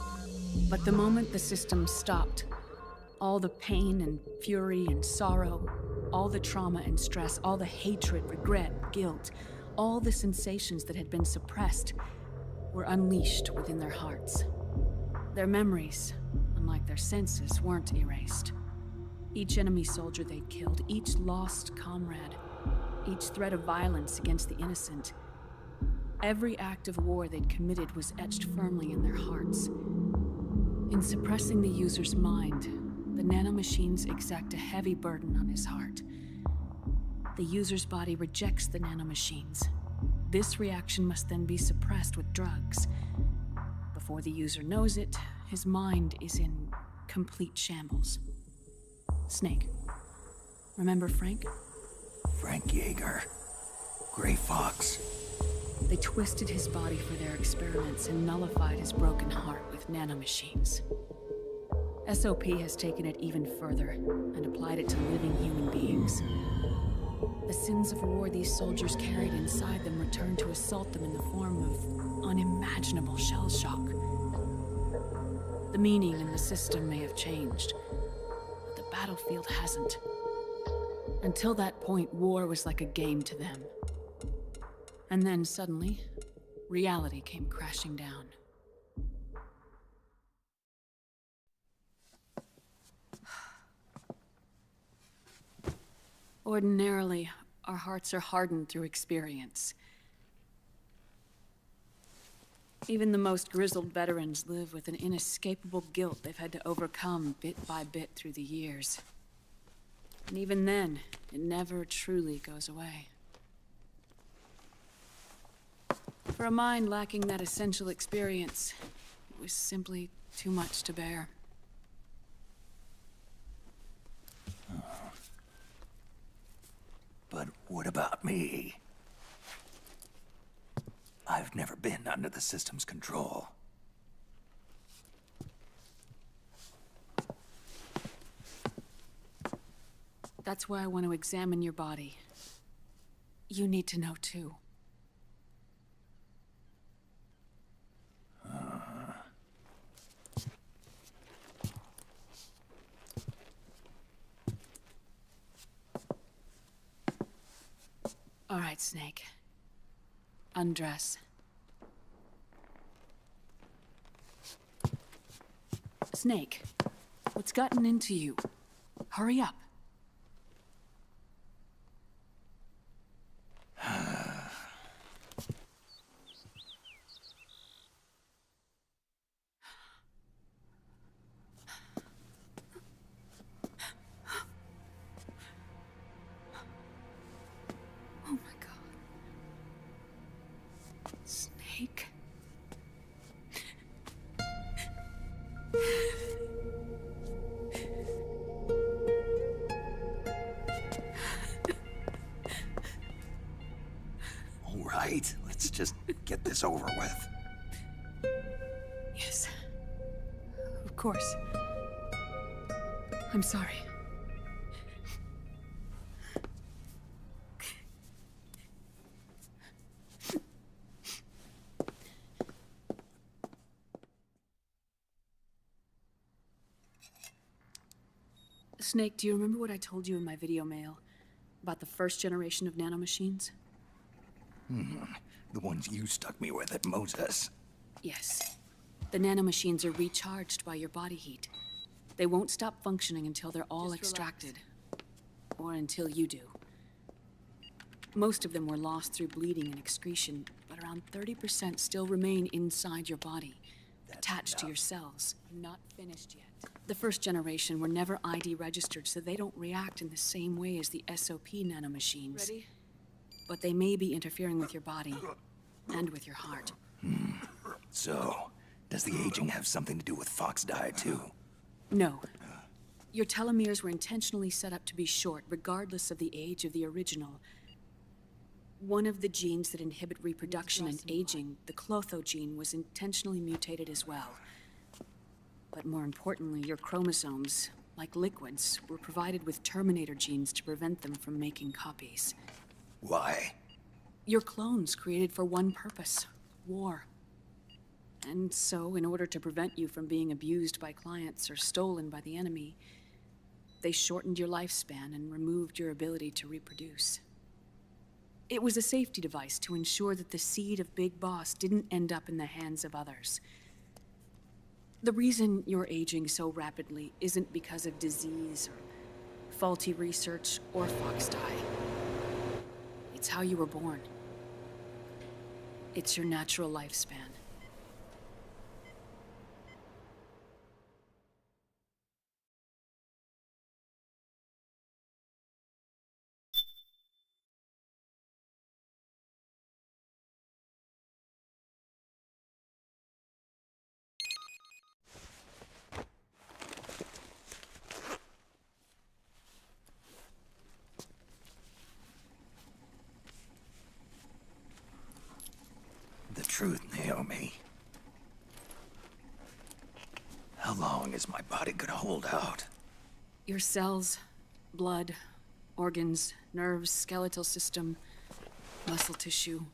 K: But the moment the system stopped, all the pain and fury and sorrow, all the trauma and stress, all the hatred, regret, guilt, all the sensations that had been suppressed were unleashed within their hearts. Their memories, unlike their senses, weren't erased. Each enemy soldier they'd killed, each lost comrade, each threat of violence against the innocent, every act of war they'd committed was etched firmly in their hearts. In suppressing the user's mind, the nanomachines exact a heavy burden on his heart. The user's body rejects the nanomachines. This reaction must then be suppressed with drugs. Before the user knows it, his mind is in complete shambles. Snake. Remember Frank?
F: Frank Yeager. Gray Fox.
K: They twisted his body for their experiments and nullified his broken heart with nanomachines. SOP has taken it even further and applied it to living human beings. The sins of war these soldiers carried inside them returned to assault them in the form of unimaginable shell shock. The meaning in the system may have changed, but the battlefield hasn't. Until that point, war was like a game to them. And then suddenly, reality came crashing down. Ordinarily, our hearts are hardened through experience. Even the most grizzled veterans live with an inescapable guilt they've had to overcome bit by bit through the years. And even then, it never truly goes away. For a mind lacking that essential experience, it was simply too much to bear.
F: But what about me? I've never been under the system's control.
K: That's why I want to examine your body. You need to know too. All right, Snake. Undress. Snake, what's gotten into you? Hurry up. Oh my God. Snake.
F: All right, let's just get this over with.
K: Yes. Of course. I'm sorry. Snake, do you remember what I told you in my video mail about the first generation of nanomachines?
F: The ones you stuck me with at Moses.
K: Yes. The nanomachines are recharged by your body heat. They won't stop functioning until they're all extracted. Or until you do. Most of them were lost through bleeding and excretion, but around 30% still remain inside your body, attached to your cells. Not finished yet. The first generation were never ID registered, so they don't react in the same way as the SOP nanomachines. Ready? But they may be interfering with your body, and with your heart.
F: So, does the aging have something to do with Fox dye, too?
K: No. Your telomeres were intentionally set up to be short, regardless of the age of the original. One of the genes that inhibit reproduction and aging, the Clotho gene, was intentionally mutated as well. But more importantly, your chromosomes, like liquids, were provided with terminator genes to prevent them from making copies.
F: Why?
K: Your clones created for one purpose: war. And so, in order to prevent you from being abused by clients or stolen by the enemy, they shortened your lifespan and removed your ability to reproduce. It was a safety device to ensure that the seed of Big Boss didn't end up in the hands of others. The reason you're aging so rapidly isn't because of disease or faulty research or Fox dye. It's how you were born. It's your natural lifespan.
F: The truth, Naomi. How long is my body gonna hold out?
K: Your cells, blood, organs, nerves, skeletal system, muscle tissue.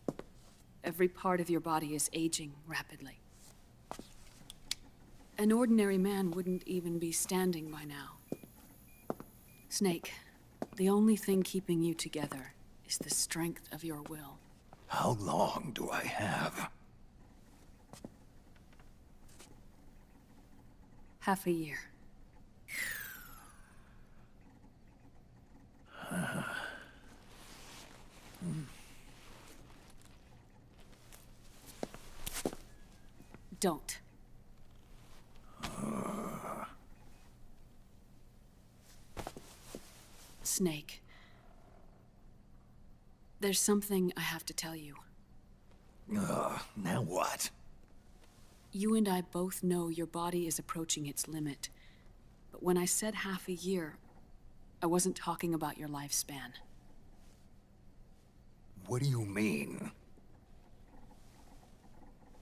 K: Every part of your body is aging rapidly. An ordinary man wouldn't even be standing by now. Snake, the only thing keeping you together is the strength of your will.
F: How long do I have?
K: Half a year. Don't. Snake. There's something I have to tell you.
F: Now what?
K: You and I both know your body is approaching its limit. But when I said half a year, I wasn't talking about your lifespan.
F: What do you mean?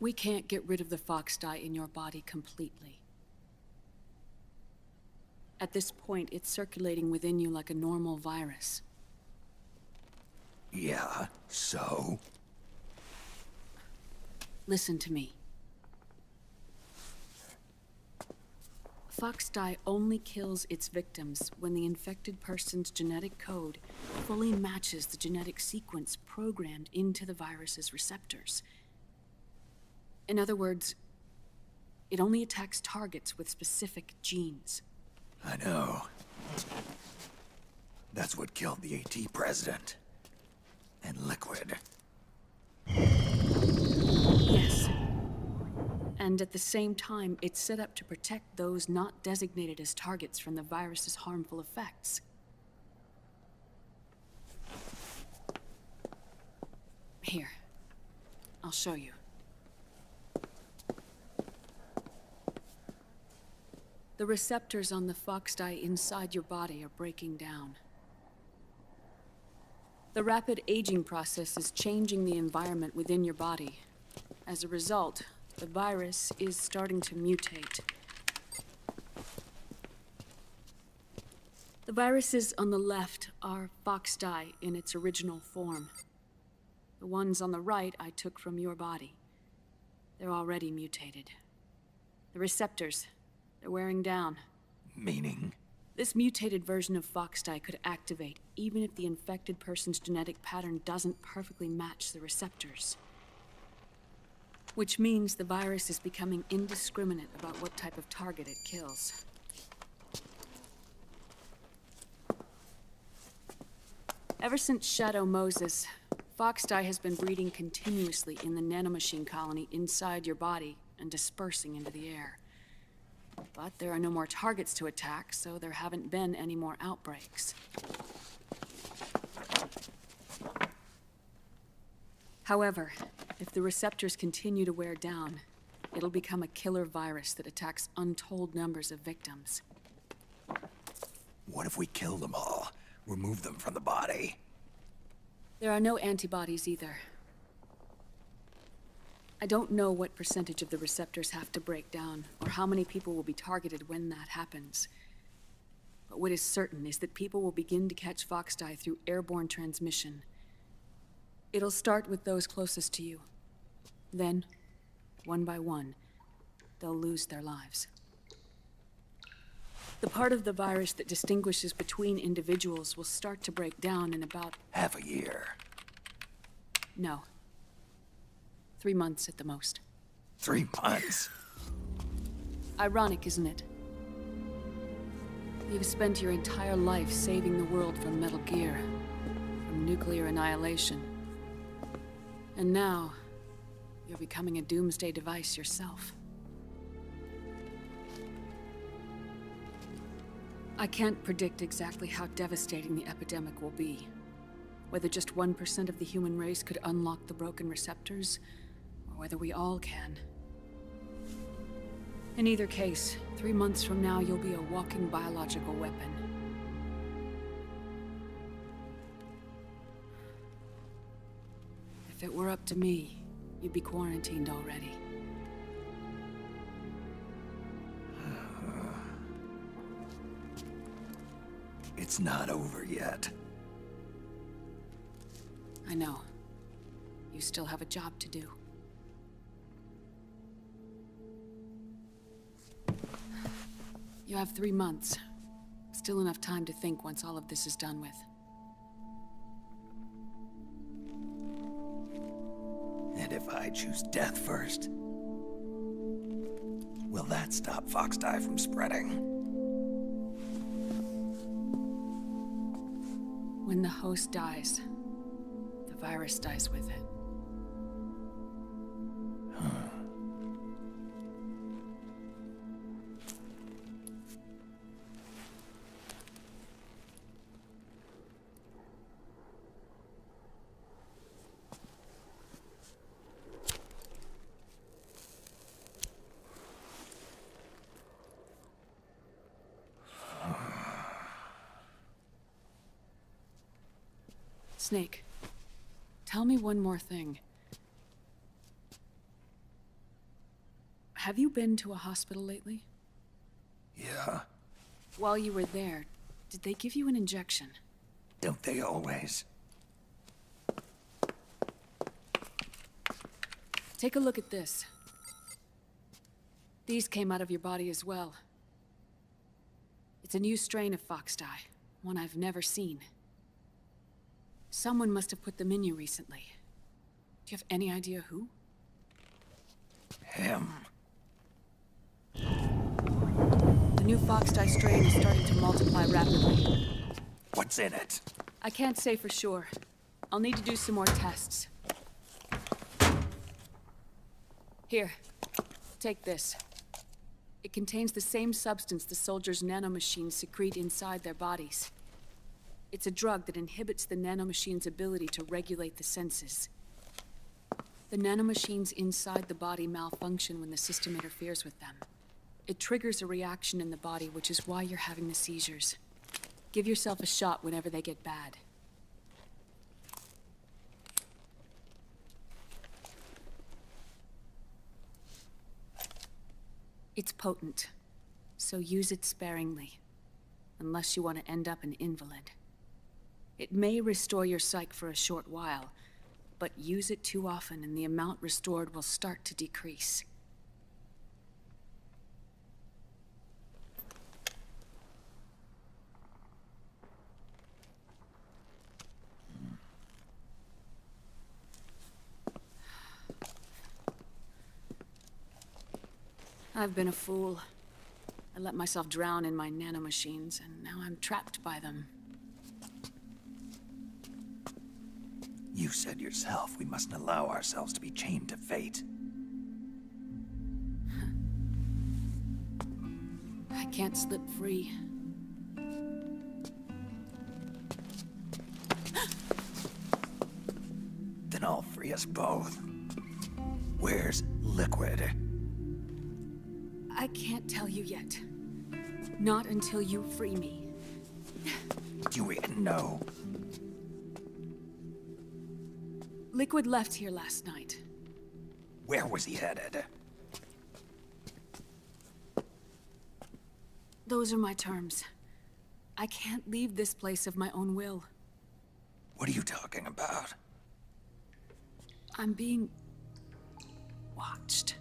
K: We can't get rid of the Fox dye in your body completely. At this point, it's circulating within you like a normal virus.
F: Yeah, so?
K: Listen to me. Fox dye only kills its victims when the infected person's genetic code fully matches the genetic sequence programmed into the virus's receptors. In other words, it only attacks targets with specific genes.
F: I know. That's what killed the AT president. And Liquid.
K: Yes. And at the same time, it's set up to protect those not designated as targets from the virus's harmful effects. Here. I'll show you. The receptors on the Fox dye inside your body are breaking down. The rapid aging process is changing the environment within your body. As a result, the virus is starting to mutate. The viruses on the left are Fox dye in its original form. The ones on the right I took from your body. They're already mutated. The receptors, they're wearing down.
F: Meaning?
K: This mutated version of Foxdie could activate even if the infected person's genetic pattern doesn't perfectly match the receptors. Which means the virus is becoming indiscriminate about what type of target it kills. Ever since Shadow Moses, Foxdie has been breeding continuously in the nanomachine colony inside your body and dispersing into the air. But there are no more targets to attack, so there haven't been any more outbreaks. However, if the receptors continue to wear down, it'll become a killer virus that attacks untold numbers of victims.
F: What if we kill them all? Remove them from the body?
K: There are no antibodies either. I don't know what percentage of the receptors have to break down, or how many people will be targeted when that happens. But what is certain is that people will begin to catch Foxdie through airborne transmission. It'll start with those closest to you. Then, one by one, they'll lose their lives. The part of the virus that distinguishes between individuals will start to break down in about...
F: half a year.
K: No. 3 months at the most.
F: 3 months?
K: Ironic, isn't it? You've spent your entire life saving the world from Metal Gear, from nuclear annihilation. And now, you're becoming a doomsday device yourself. I can't predict exactly how devastating the epidemic will be. Whether just 1% of the human race could unlock the broken receptors, or whether we all can. In either case, 3 months from now, you'll be a walking biological weapon. If it were up to me, you'd be quarantined already.
F: It's not over yet.
K: I know. You still have a job to do. You have 3 months. Still enough time to think once all of this is done with.
F: And if I choose death first, will that stop Foxdie from spreading?
K: When the host dies, the virus dies with it. Snake, tell me one more thing. Have you been to a hospital lately?
F: Yeah.
K: While you were there, did they give you an injection?
F: Don't they always?
K: Take a look at this. These came out of your body as well. It's a new strain of Foxdie, one I've never seen. Someone must have put them in you recently. Do you have any idea who?
F: Him.
K: The new Foxdie strain is starting to multiply rapidly.
F: What's in it?
K: I can't say for sure. I'll need to do some more tests. Here, take this. It contains the same substance the soldiers' nanomachines secrete inside their bodies. It's a drug that inhibits the nanomachine's ability to regulate the senses. The nanomachines inside the body malfunction when the system interferes with them. It triggers a reaction in the body, which is why you're having the seizures. Give yourself a shot whenever they get bad. It's potent, so use it sparingly, unless you want to end up an invalid. It may restore your psyche for a short while, but use it too often and the amount restored will start to decrease. I've been a fool. I let myself drown in my nanomachines, and now I'm trapped by them.
F: You said yourself we mustn't allow ourselves to be chained to fate.
K: I can't slip free.
F: Then I'll free us both. Where's Liquid?
K: I can't tell you yet. Not until you free me.
F: Do you even know?
K: Liquid left here last night.
F: Where was he headed?
K: Those are my terms. I can't leave this place of my own will.
F: What are you talking about?
K: I'm being... watched.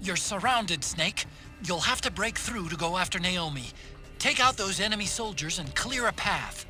A: You're surrounded, Snake. You'll have to break through to go after Naomi. Take out those enemy soldiers and clear a path.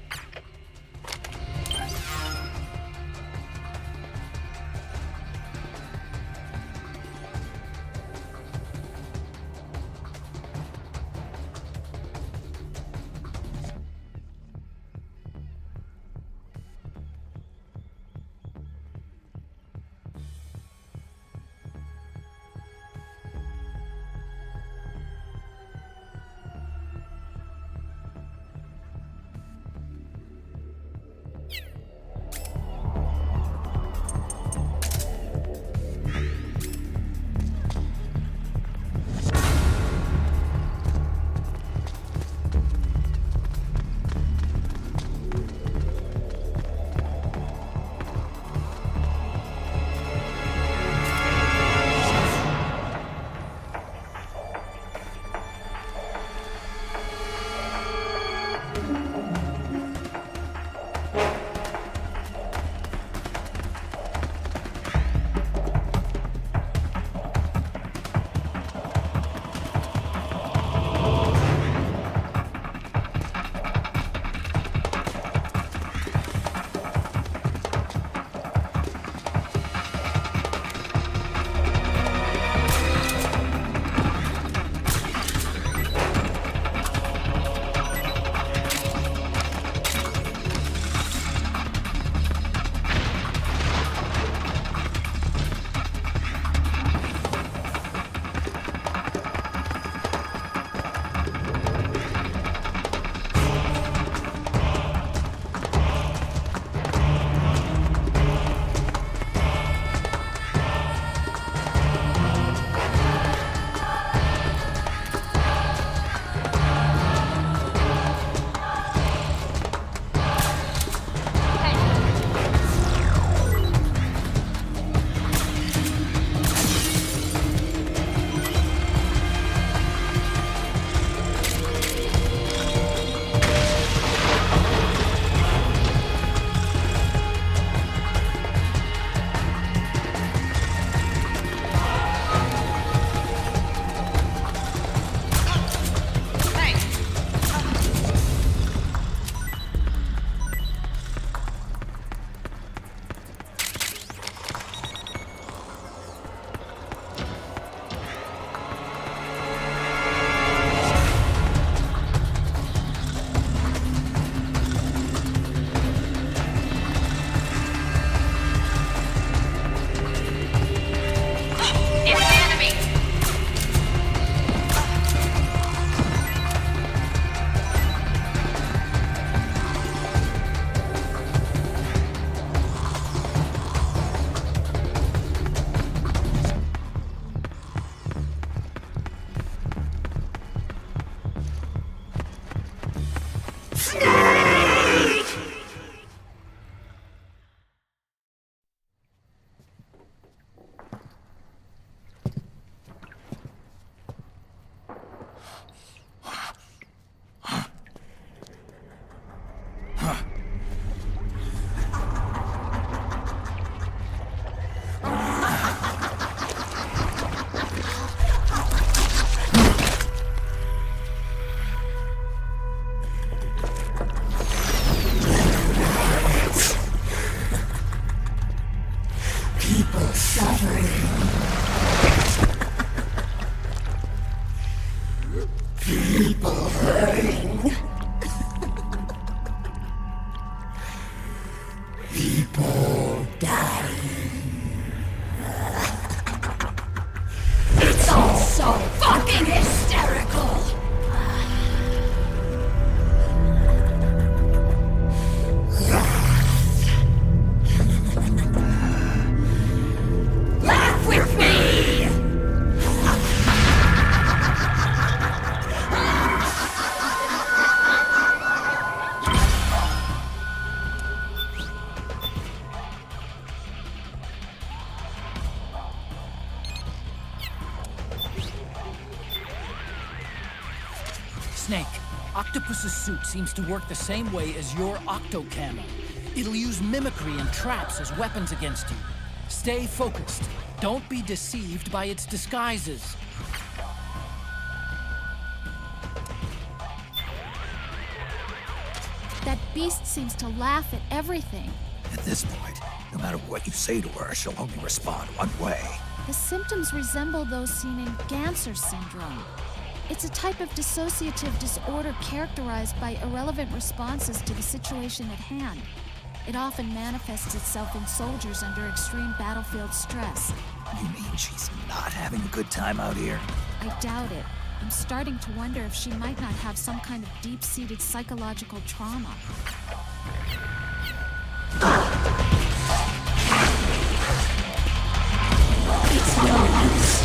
C: Snake!
A: Snake, Octopus's suit seems to work the same way as your octo-camo. It'll use mimicry and traps as weapons against you. Stay focused. Don't be deceived by its disguises.
G: That beast seems to laugh at everything.
F: At this point, no matter what you say to her, she'll only respond one way.
G: The symptoms resemble those seen in Ganser syndrome. It's a type of dissociative disorder characterized by irrelevant responses to the situation at hand. It often manifests itself in soldiers under extreme battlefield stress.
F: You mean she's not having a good time out here?
G: I doubt it. I'm starting to wonder if she might not have some kind of deep-seated psychological trauma.
C: It's yours.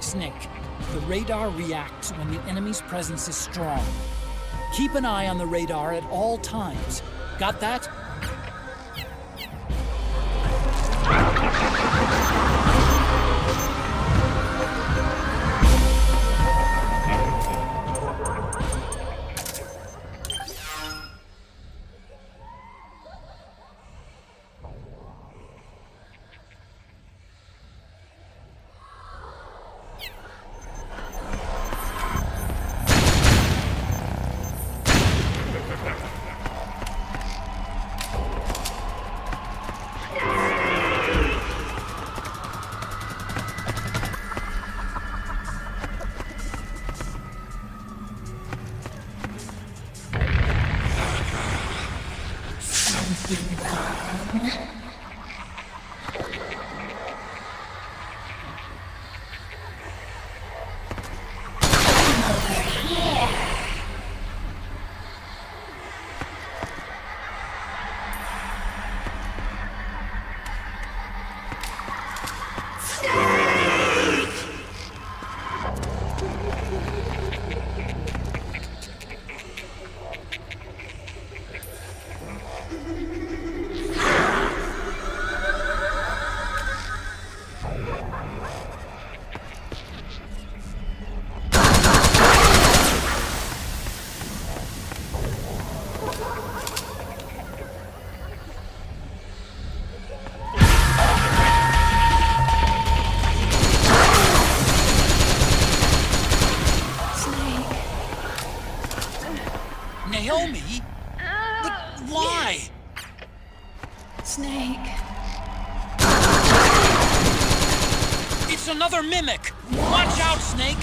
A: Snake, the radar reacts when the enemy's presence is strong. Keep an eye on the radar at all times. Got that? Naomi? But why?
K: Yes. Snake.
A: It's another mimic! Watch out, Snake!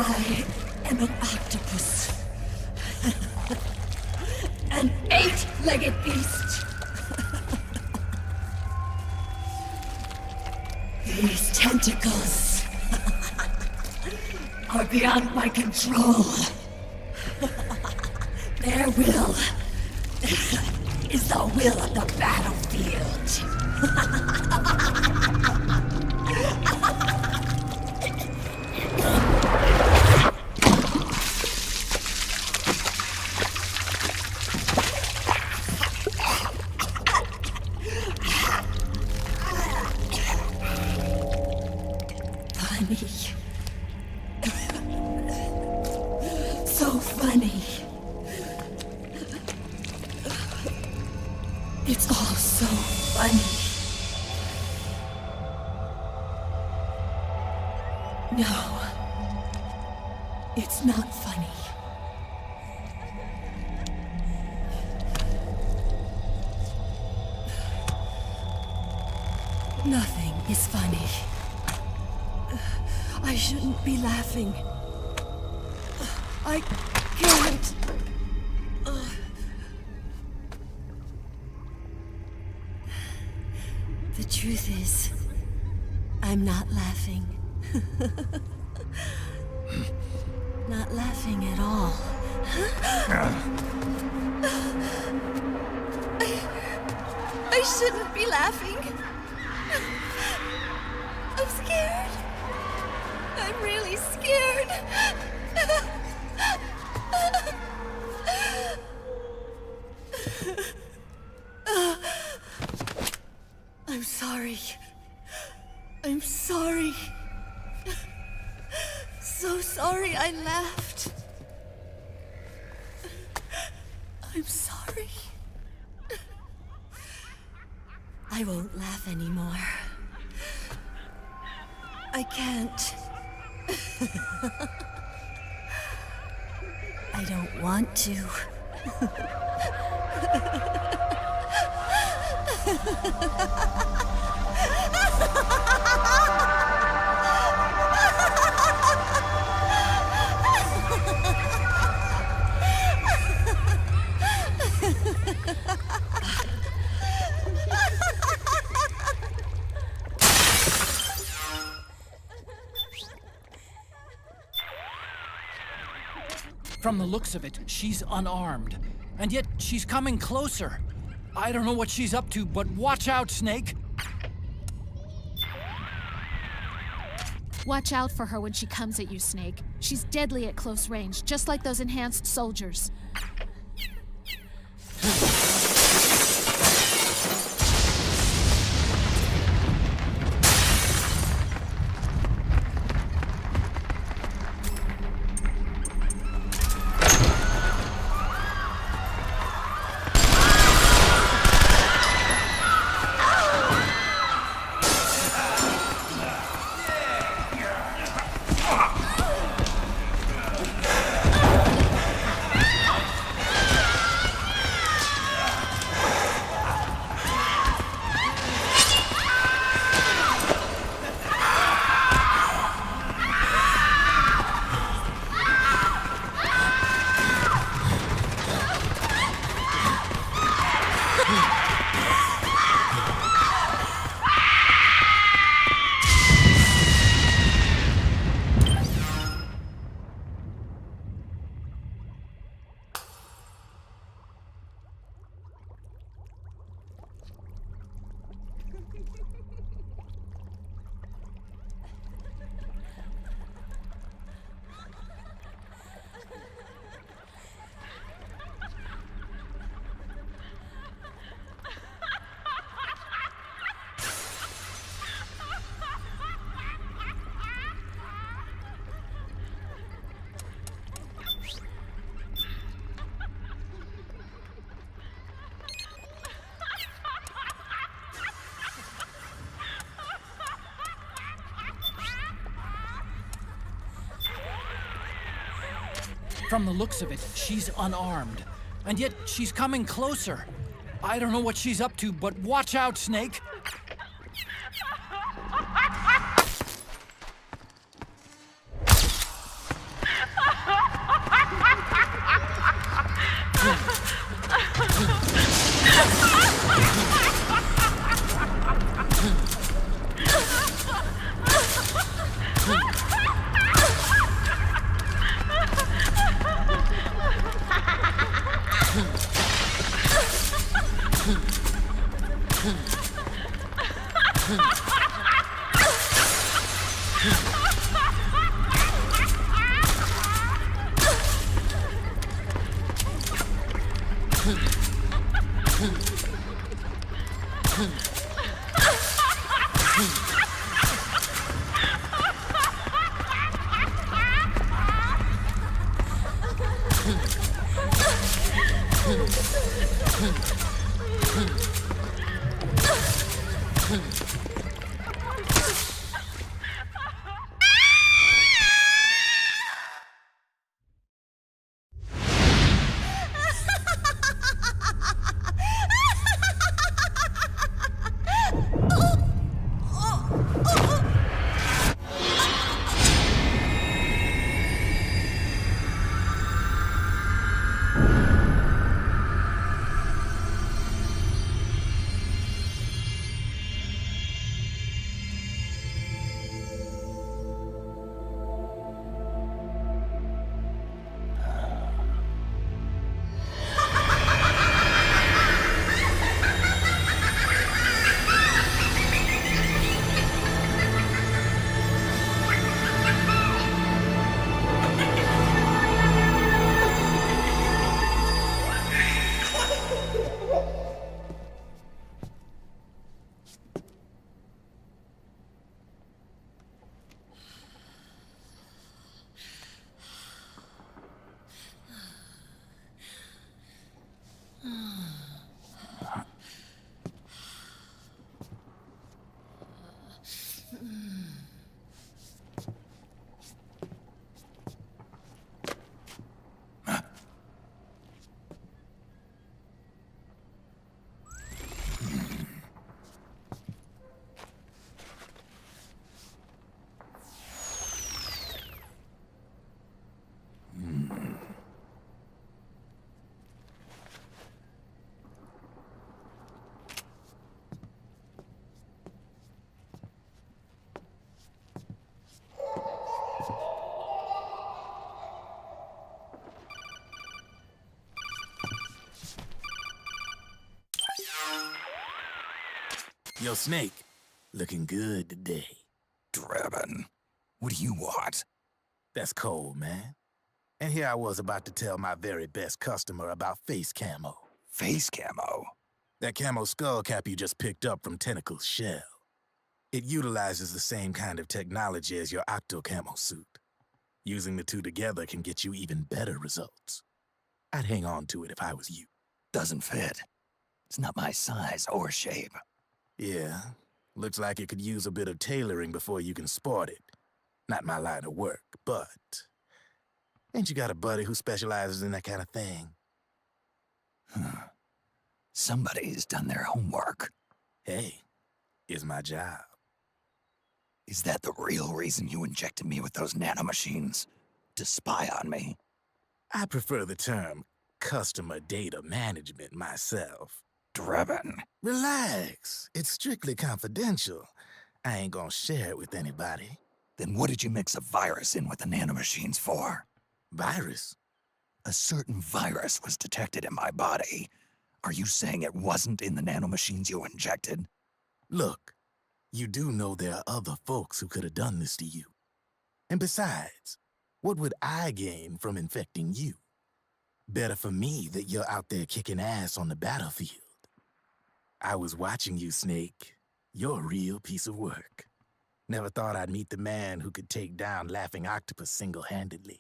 L: I am an octopus. An 8-legged beast. These tentacles are beyond my control. Their will is the will of the battlefield. Funny. So funny. It's all so funny. No. It's not funny. Nothing is funny. I shouldn't be laughing. I can't. The truth is, I'm not laughing. Not laughing at all. I shouldn't be laughing. I'm scared. I'm really scared. I'm sorry. I'm sorry. So sorry I laughed. I'm sorry. I won't laugh anymore. I can't. I don't want to.
A: From the looks of it, she's unarmed. And yet, she's coming closer. I don't know what she's up to, but watch out, Snake!
G: Watch out for her when she comes at you, Snake. She's deadly at close range, just like those enhanced soldiers.
A: From the looks of it, she's unarmed. And yet, she's coming closer. I don't know what she's up to, but watch out, Snake!
I: Yo, Snake, looking good today.
F: Drebin, what do you want?
I: That's cold, man. And here I was about to tell my very best customer about face camo.
F: Face camo?
I: That camo skull cap you just picked up from Tentacle's shell. It utilizes the same kind of technology as your octo camo suit. Using the two together can get you even better results. I'd hang on to it if I was you.
F: Doesn't fit. It's not my size or shape.
I: Yeah, looks like it could use a bit of tailoring before you can sport it. Not my line of work, but... Ain't you got a buddy who specializes in that kind of thing?
F: Somebody's done their homework.
I: Hey, it's my job.
F: Is that the real reason you injected me with those nanomachines? To spy on me?
I: I prefer the term customer data management myself.
F: Drebin.
I: Relax. It's strictly confidential. I ain't gonna share it with anybody.
F: Then what did you mix a virus in with the nanomachines for?
I: Virus?
F: A certain virus was detected in my body. Are you saying it wasn't in the nanomachines you injected?
I: Look, you do know there are other folks who could have done this to you. And besides, what would I gain from infecting you? Better for me that you're out there kicking ass on the battlefield. I was watching you, Snake. You're a real piece of work. Never thought I'd meet the man who could take down Laughing Octopus single-handedly.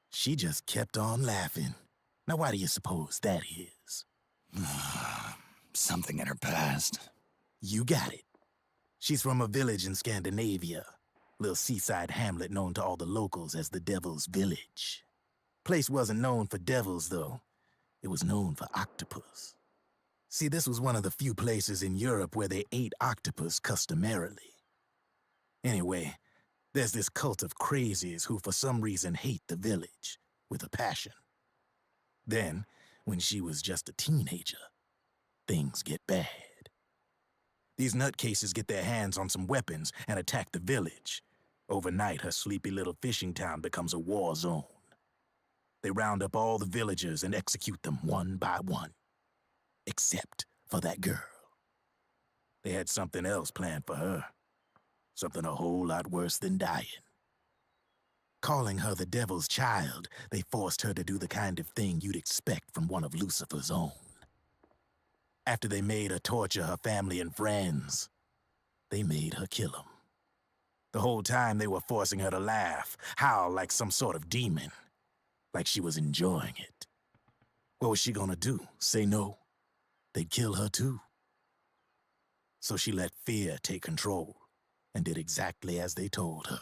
I: She just kept on laughing. Now why do you suppose that is?
F: Something in her past.
I: You got it. She's from a village in Scandinavia. Little seaside hamlet known to all the locals as the Devil's Village. Place wasn't known for devils, though. It was known for octopus. See, this was one of the few places in Europe where they ate octopus customarily. Anyway, there's this cult of crazies who for some reason hate the village with a passion. Then, when she was just a teenager, things get bad. These nutcases get their hands on some weapons and attack the village. Overnight, her sleepy little fishing town becomes a war zone. They round up all the villagers and execute them one by one. Except for that girl. They had something else planned for her. Something a whole lot worse than dying. Calling her the devil's child, they forced her to do the kind of thing you'd expect from one of Lucifer's own. After they made her torture her family and friends, they made her kill them. The whole time they were forcing her to laugh, howl like some sort of demon, like she was enjoying it. What was she gonna do? Say no? They'd kill her too. So she let fear take control and did exactly as they told her.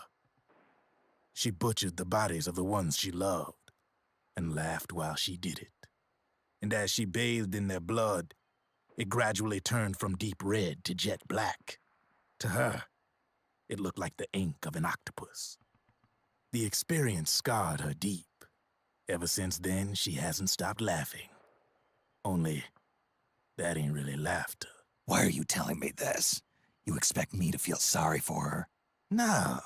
I: She butchered the bodies of the ones she loved and laughed while she did it. And as she bathed in their blood, it gradually turned from deep red to jet black. To her, it looked like the ink of an octopus. The experience scarred her deep. Ever since then, she hasn't stopped laughing. Only, that ain't really laughter.
F: Why are you telling me this? You expect me to feel sorry for her?
I: Nah.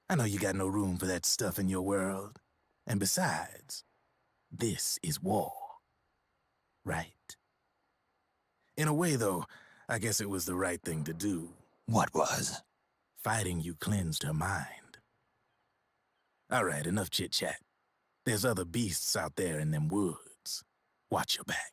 I: I know you got no room for that stuff in your world. And besides, this is war. Right? In a way, though, I guess it was the right thing to do.
F: What was?
I: Fighting you cleansed her mind. All right, enough chit-chat. There's other beasts out there in them woods. Watch your back.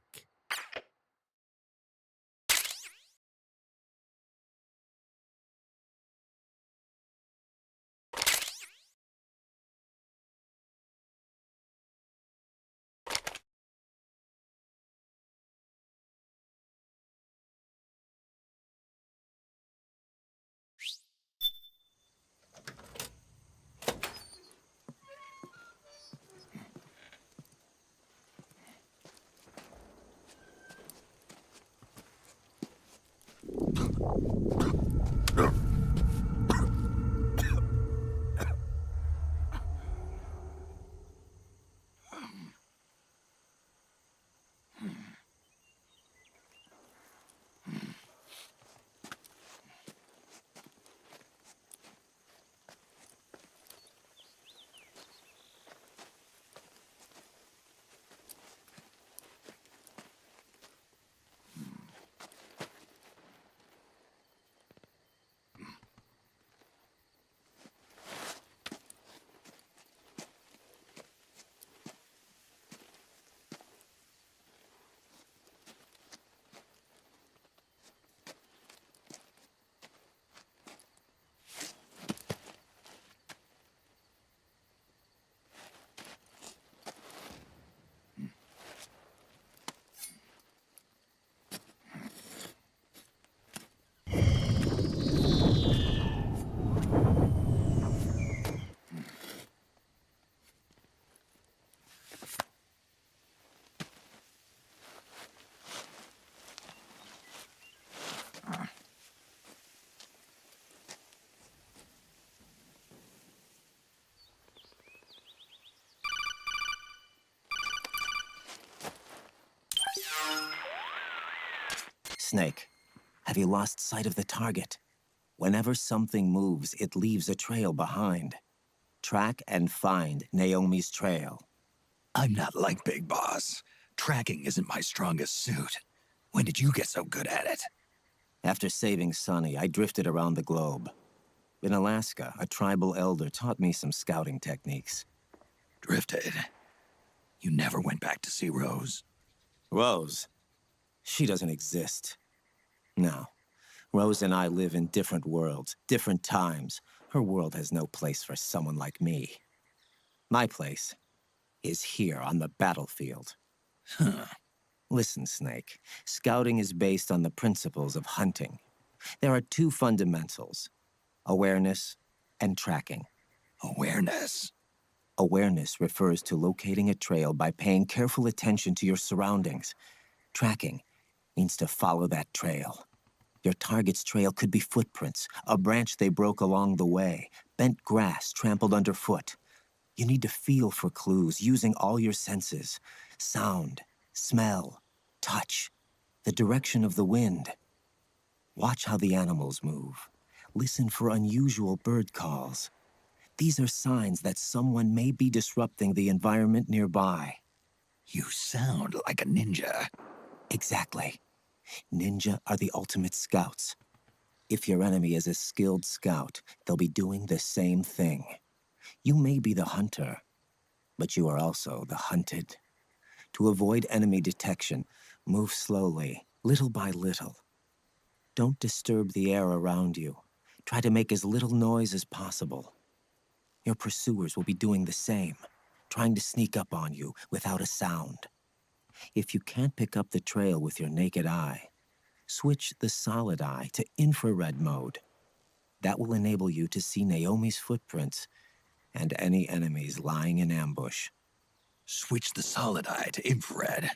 J: Snake, have you lost sight of the target? Whenever something moves, it leaves a trail behind. Track and find Naomi's trail.
F: I'm not like Big Boss. Tracking isn't my strongest suit. When did you get so good at it?
J: After saving Sonny, I drifted around the globe. In Alaska, a tribal elder taught me some scouting techniques.
F: Drifted? You never went back to see Rose?
J: Rose? She doesn't exist. No. Rose and I live in different worlds, different times. Her world has no place for someone like me. My place is here on the battlefield.
F: Huh.
J: Listen, Snake. Scouting is based on the principles of hunting. There are two fundamentals: awareness and tracking.
F: Awareness?
J: Awareness refers to locating a trail by paying careful attention to your surroundings. Tracking means to follow that trail. Your target's trail could be footprints, a branch they broke along the way, bent grass trampled underfoot. You need to feel for clues using all your senses: sound, smell, touch, the direction of the wind. Watch how the animals move. Listen for unusual bird calls. These are signs that someone may be disrupting the environment nearby.
F: You sound like a ninja.
J: Exactly. Ninja are the ultimate scouts. If your enemy is a skilled scout, they'll be doing the same thing. You may be the hunter, but you are also the hunted. To avoid enemy detection, move slowly, little by little. Don't disturb the air around you. Try to make as little noise as possible. Your pursuers will be doing the same, trying to sneak up on you without a sound. If you can't pick up the trail with your naked eye, switch the solid eye to infrared mode. That will enable you to see Naomi's footprints and any enemies lying in ambush.
F: Switch the solid eye to infrared.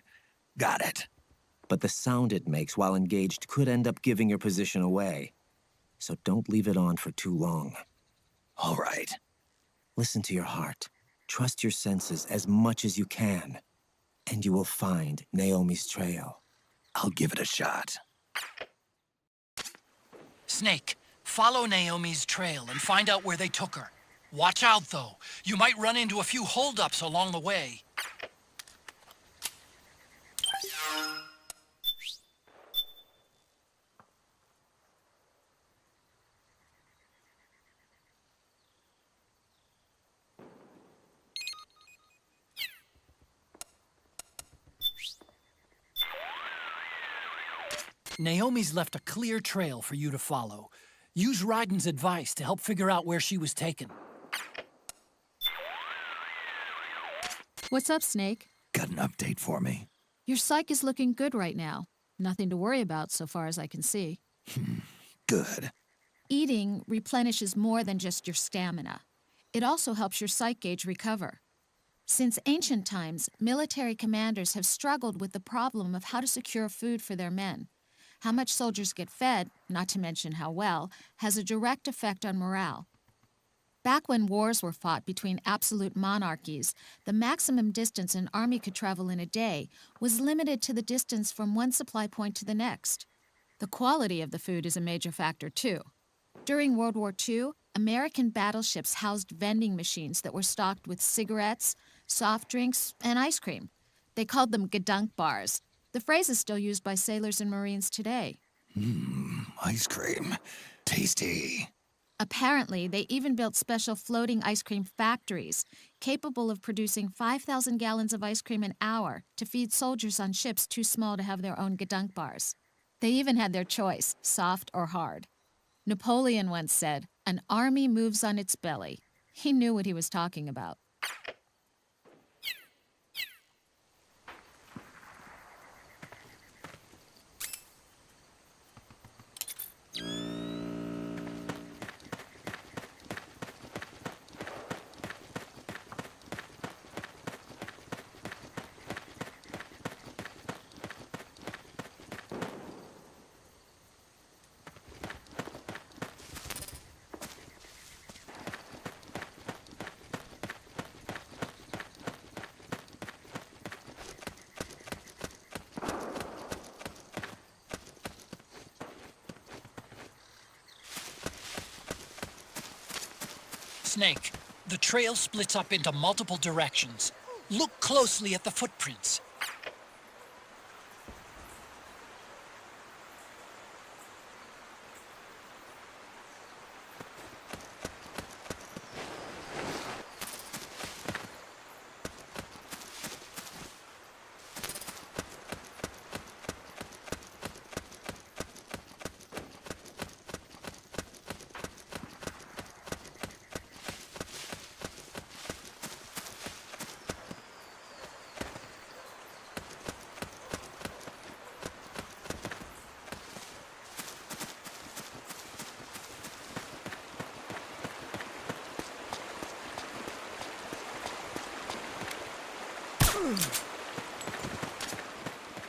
F: Got it.
J: But the sound it makes while engaged could end up giving your position away. So don't leave it on for too long.
F: All right.
J: Listen to your heart. Trust your senses as much as you can. And you will find Naomi's trail.
F: I'll give it a shot.
A: Snake, follow Naomi's trail and find out where they took her. Watch out, though. You might run into a few holdups along the way. Naomi's left a clear trail for you to follow. Use Raiden's advice to help figure out where she was taken.
G: What's up, Snake?
F: Got an update for me?
G: Your psych is looking good right now. Nothing to worry about so far as I can see.
F: Good.
G: Eating replenishes more than just your stamina. It also helps your psych gauge recover. Since ancient times, military commanders have struggled with the problem of how to secure food for their men. How much soldiers get fed, not to mention how well, has a direct effect on morale. Back when wars were fought between absolute monarchies, the maximum distance an army could travel in a day was limited to the distance from one supply point to the next. The quality of the food is a major factor, too. During World War II, American battleships housed vending machines that were stocked with cigarettes, soft drinks, and ice cream. They called them Gedunk bars. The phrase is still used by sailors and Marines today.
F: Ice cream. Tasty.
G: Apparently, they even built special floating ice cream factories, capable of producing 5,000 gallons of ice cream an hour to feed soldiers on ships too small to have their own Gedunk bars. They even had their choice, soft or hard. Napoleon once said, "An army moves on its belly." He knew what he was talking about.
A: Snake, the trail splits up into multiple directions. Look closely at the footprints.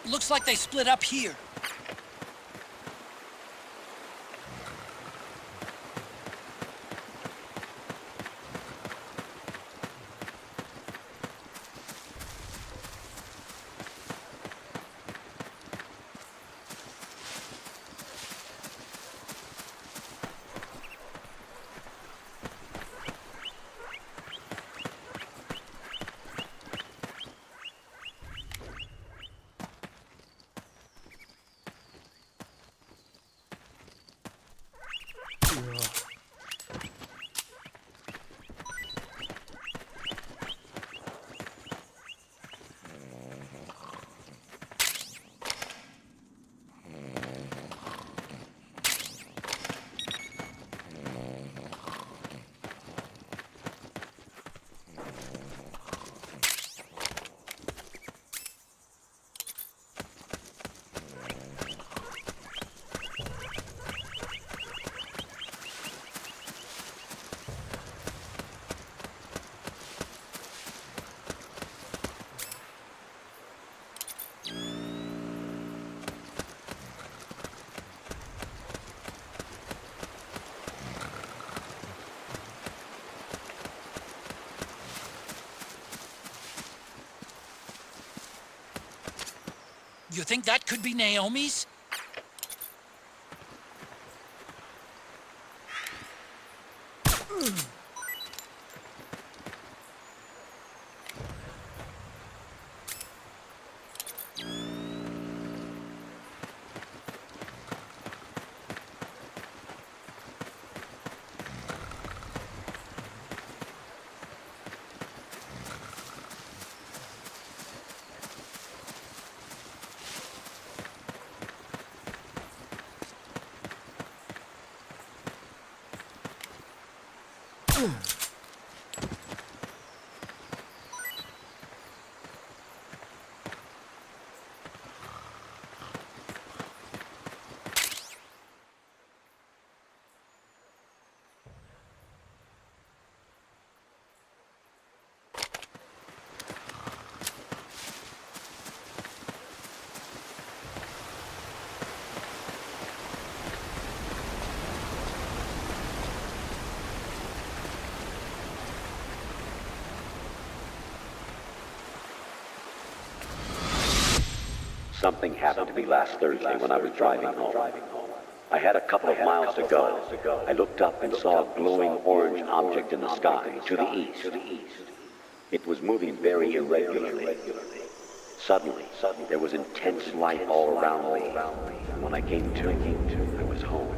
A: Looks like they split up here. You think that could be Naomi's?
M: Something happened to me last Thursday when I was driving home. I had a couple of miles to go. I looked up and saw a glowing orange object in the sky to the east. It was moving very irregularly. Suddenly, there was intense light all around me. And when I came to, I was home.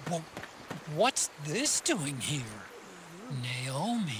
A: Well, what's this doing here? Naomi.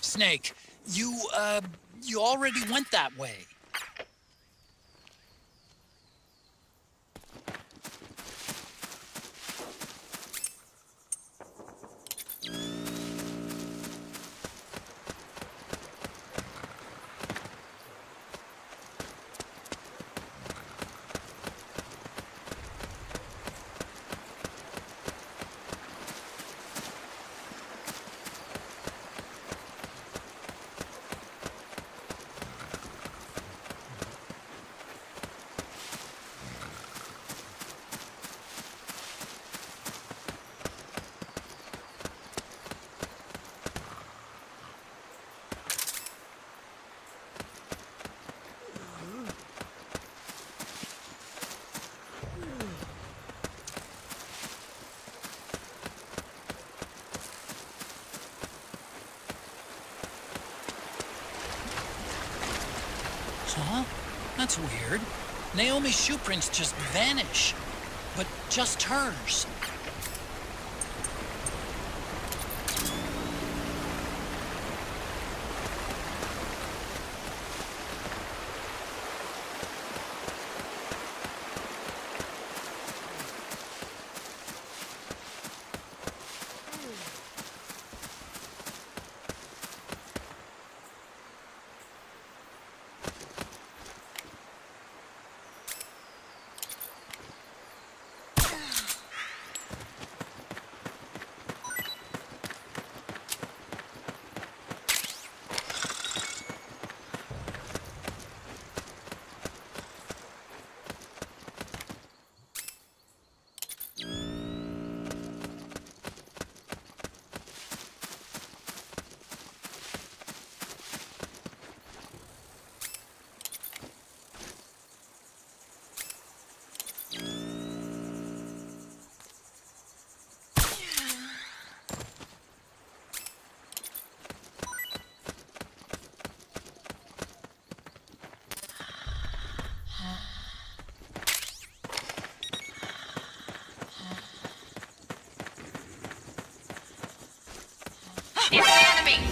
A: Snake, you already went that way. Huh? That's weird. Naomi's shoe prints just vanish. But just hers.
L: It's the enemy!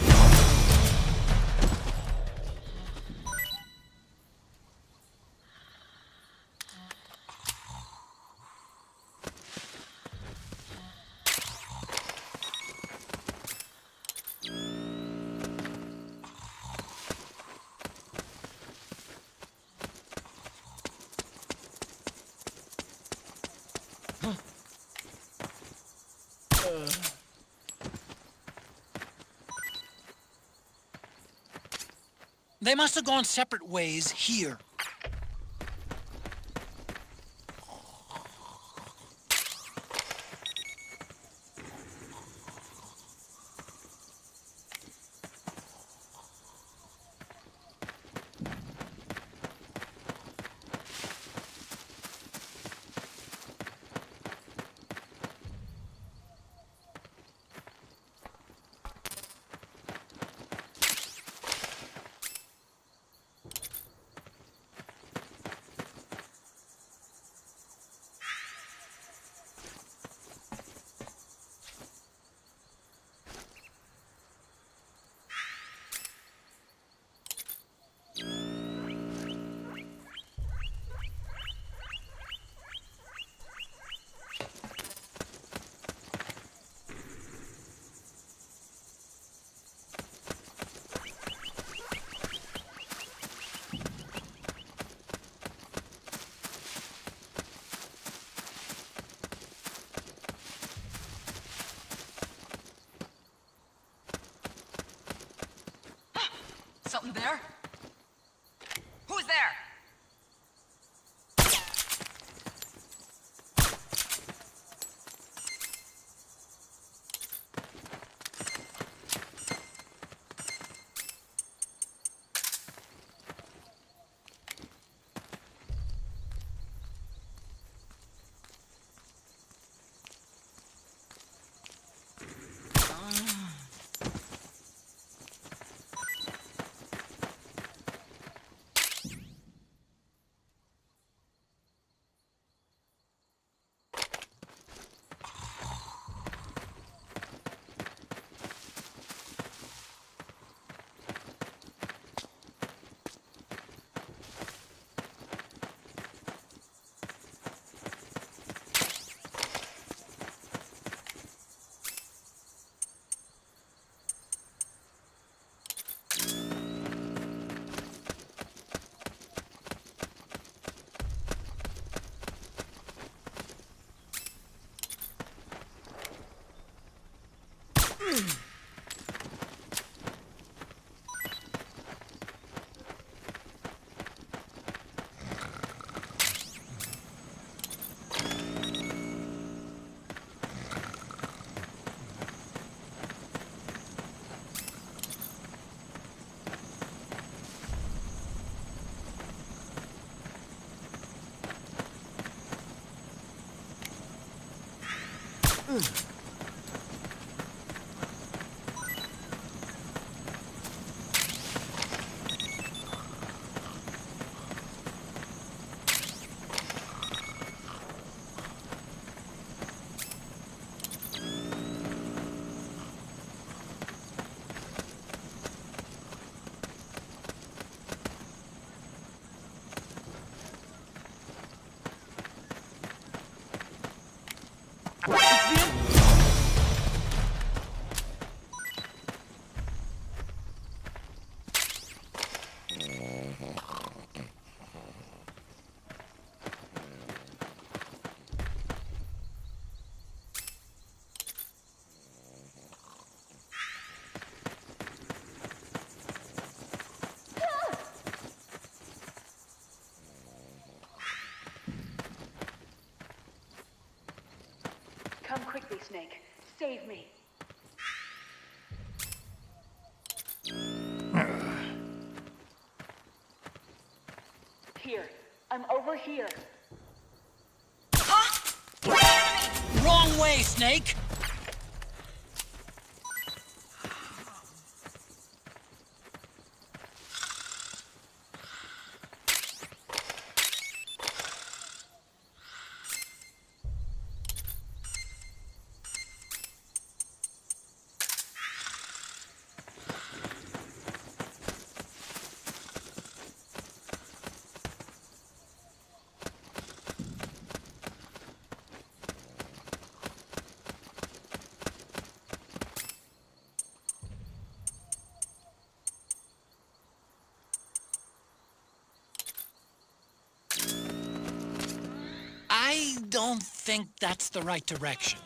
A: They must have gone separate ways here.
L: Something there? Who's there?
K: quickly, Snake. Save me. Here. I'm over here.
A: Wrong way, Snake! I don't think that's the right direction.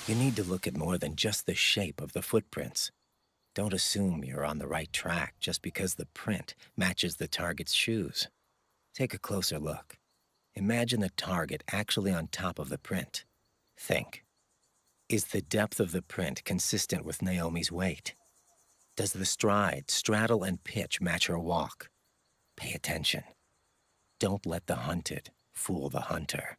J: You need to look at more than just the shape of the footprints. Don't assume you're on the right track just because the print matches the target's shoes. Take a closer look. Imagine the target actually on top of the print. Think. Is the depth of the print consistent with Naomi's weight? Does the stride, straddle, and pitch match her walk? Pay attention. Don't let the hunted fool the hunter.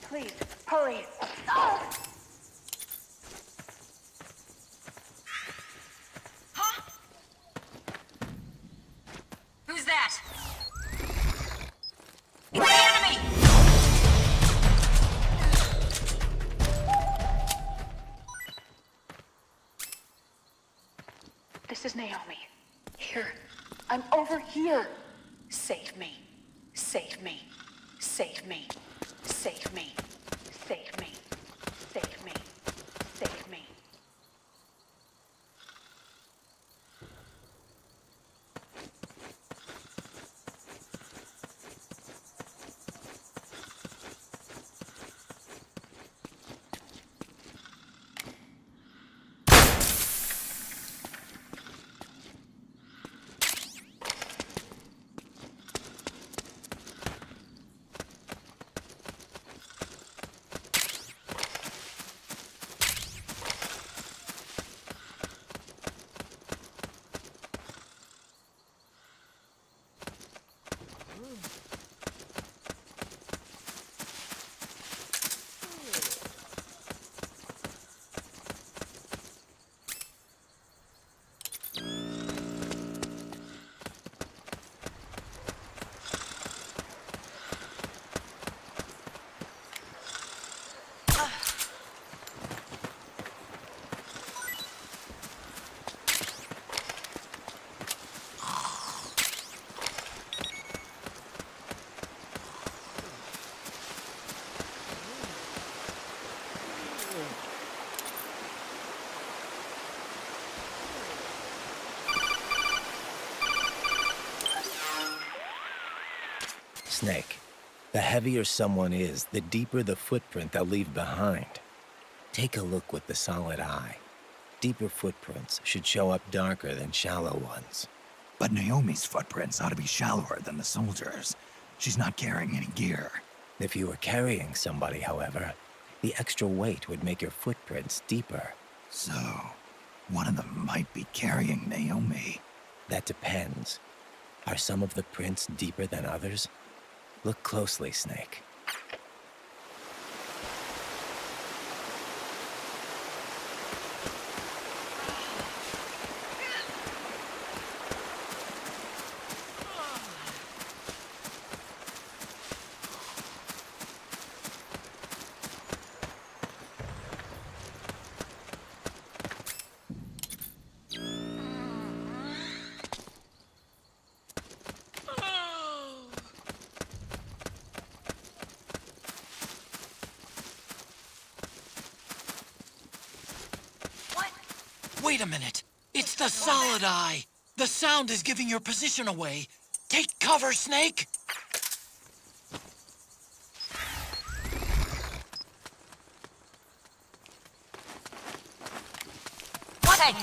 N: Please, hurry. Ah!
L: Huh? Who's that? It's the enemy!
N: This is Naomi. Here. I'm over here. Save me. Save me. Save me. Save me. Save me. Save me. Save me.
J: Snake, the heavier someone is, the deeper the footprint they'll leave behind. Take a look with the solid eye. Deeper footprints should show up darker than shallow ones.
F: But Naomi's footprints ought to be shallower than the soldiers. She's not carrying any gear.
J: If you were carrying somebody, however, the extra weight would make your footprints deeper.
F: So, one of them might be carrying Naomi.
J: That depends. Are some of the prints deeper than others? Look closely, Snake.
A: Wait a minute. It's the solid eye. The sound is giving your position away. Take cover, Snake.
L: What?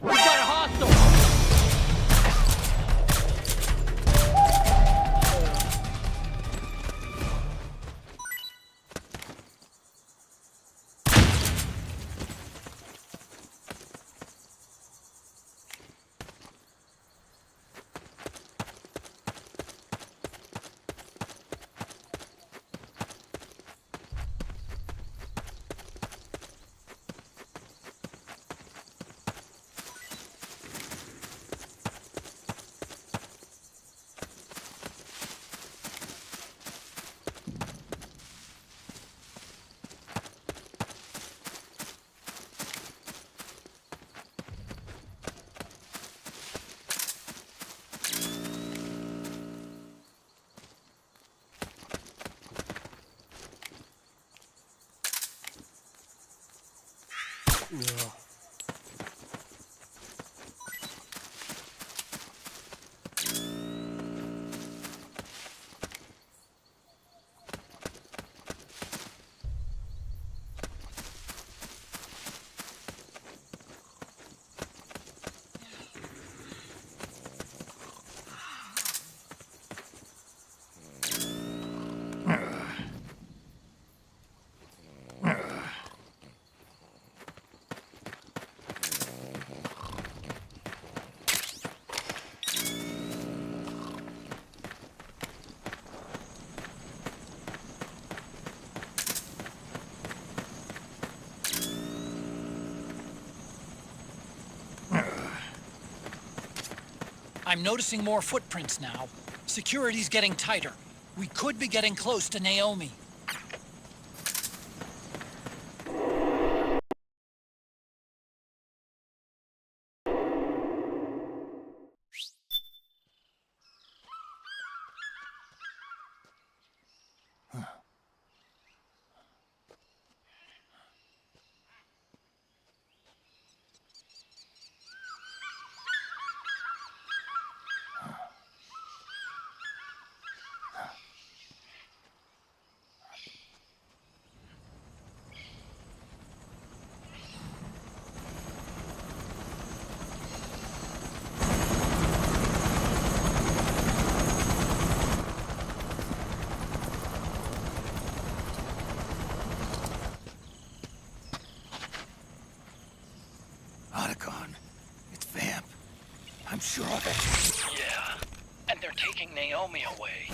A: We got a hostile!
H: Yeah.
A: I'm noticing more footprints now. Security's getting tighter. We could be getting close to Naomi.
F: I'm sure of it.
C: Yeah, and they're taking Naomi away.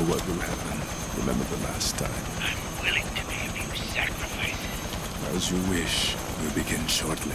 B: What will happen? Remember the last time.
C: I'm willing to pay a few sacrifices.
B: As you wish. We'll begin shortly.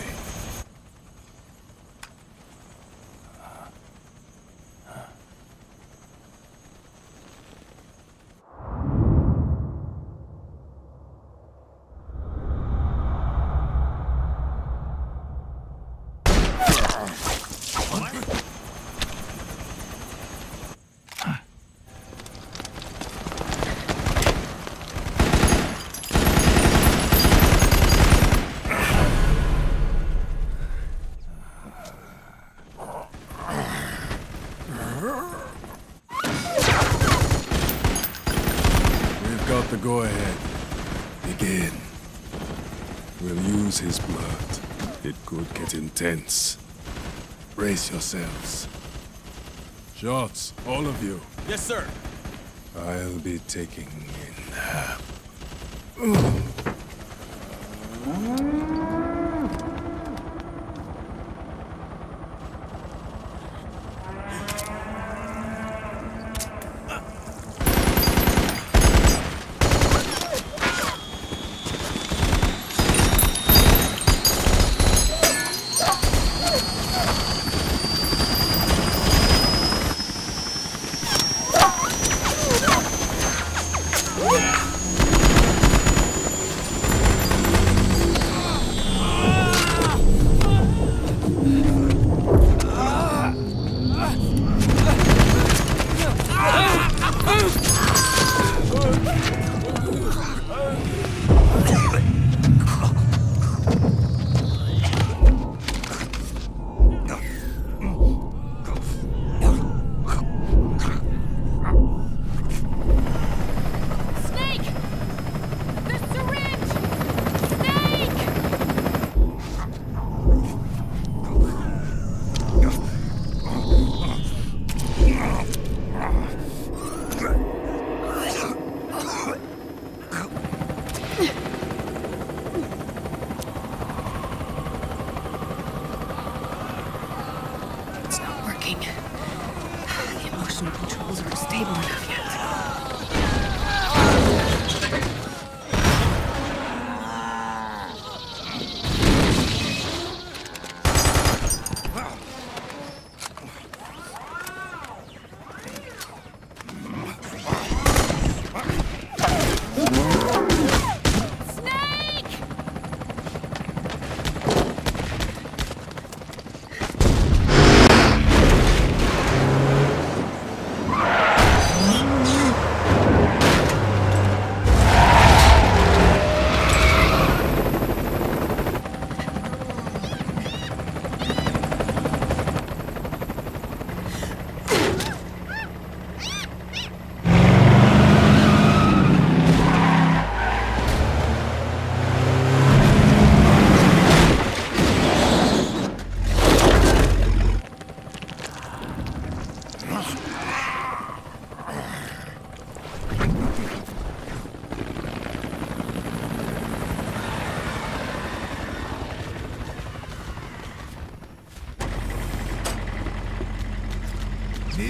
B: The go-ahead. Begin. We'll use his blood. It could get intense. Brace yourselves. Shots, all of you.
H: Yes, sir.
B: I'll be taking in.
K: Controls aren't stable enough yet.
C: Snake!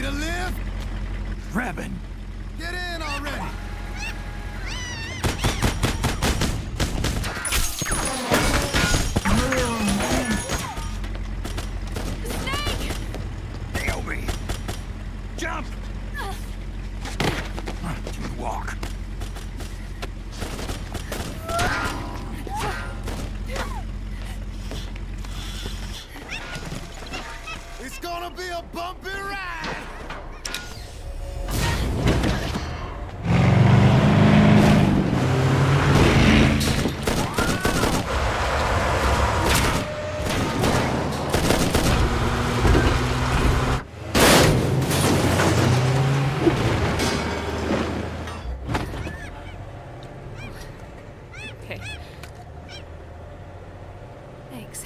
B: a lift?
F: Revan!
B: Get in already!
F: Naomi! Jump! Walk.
B: It's gonna be a bumpy ride!
K: Okay. Thanks.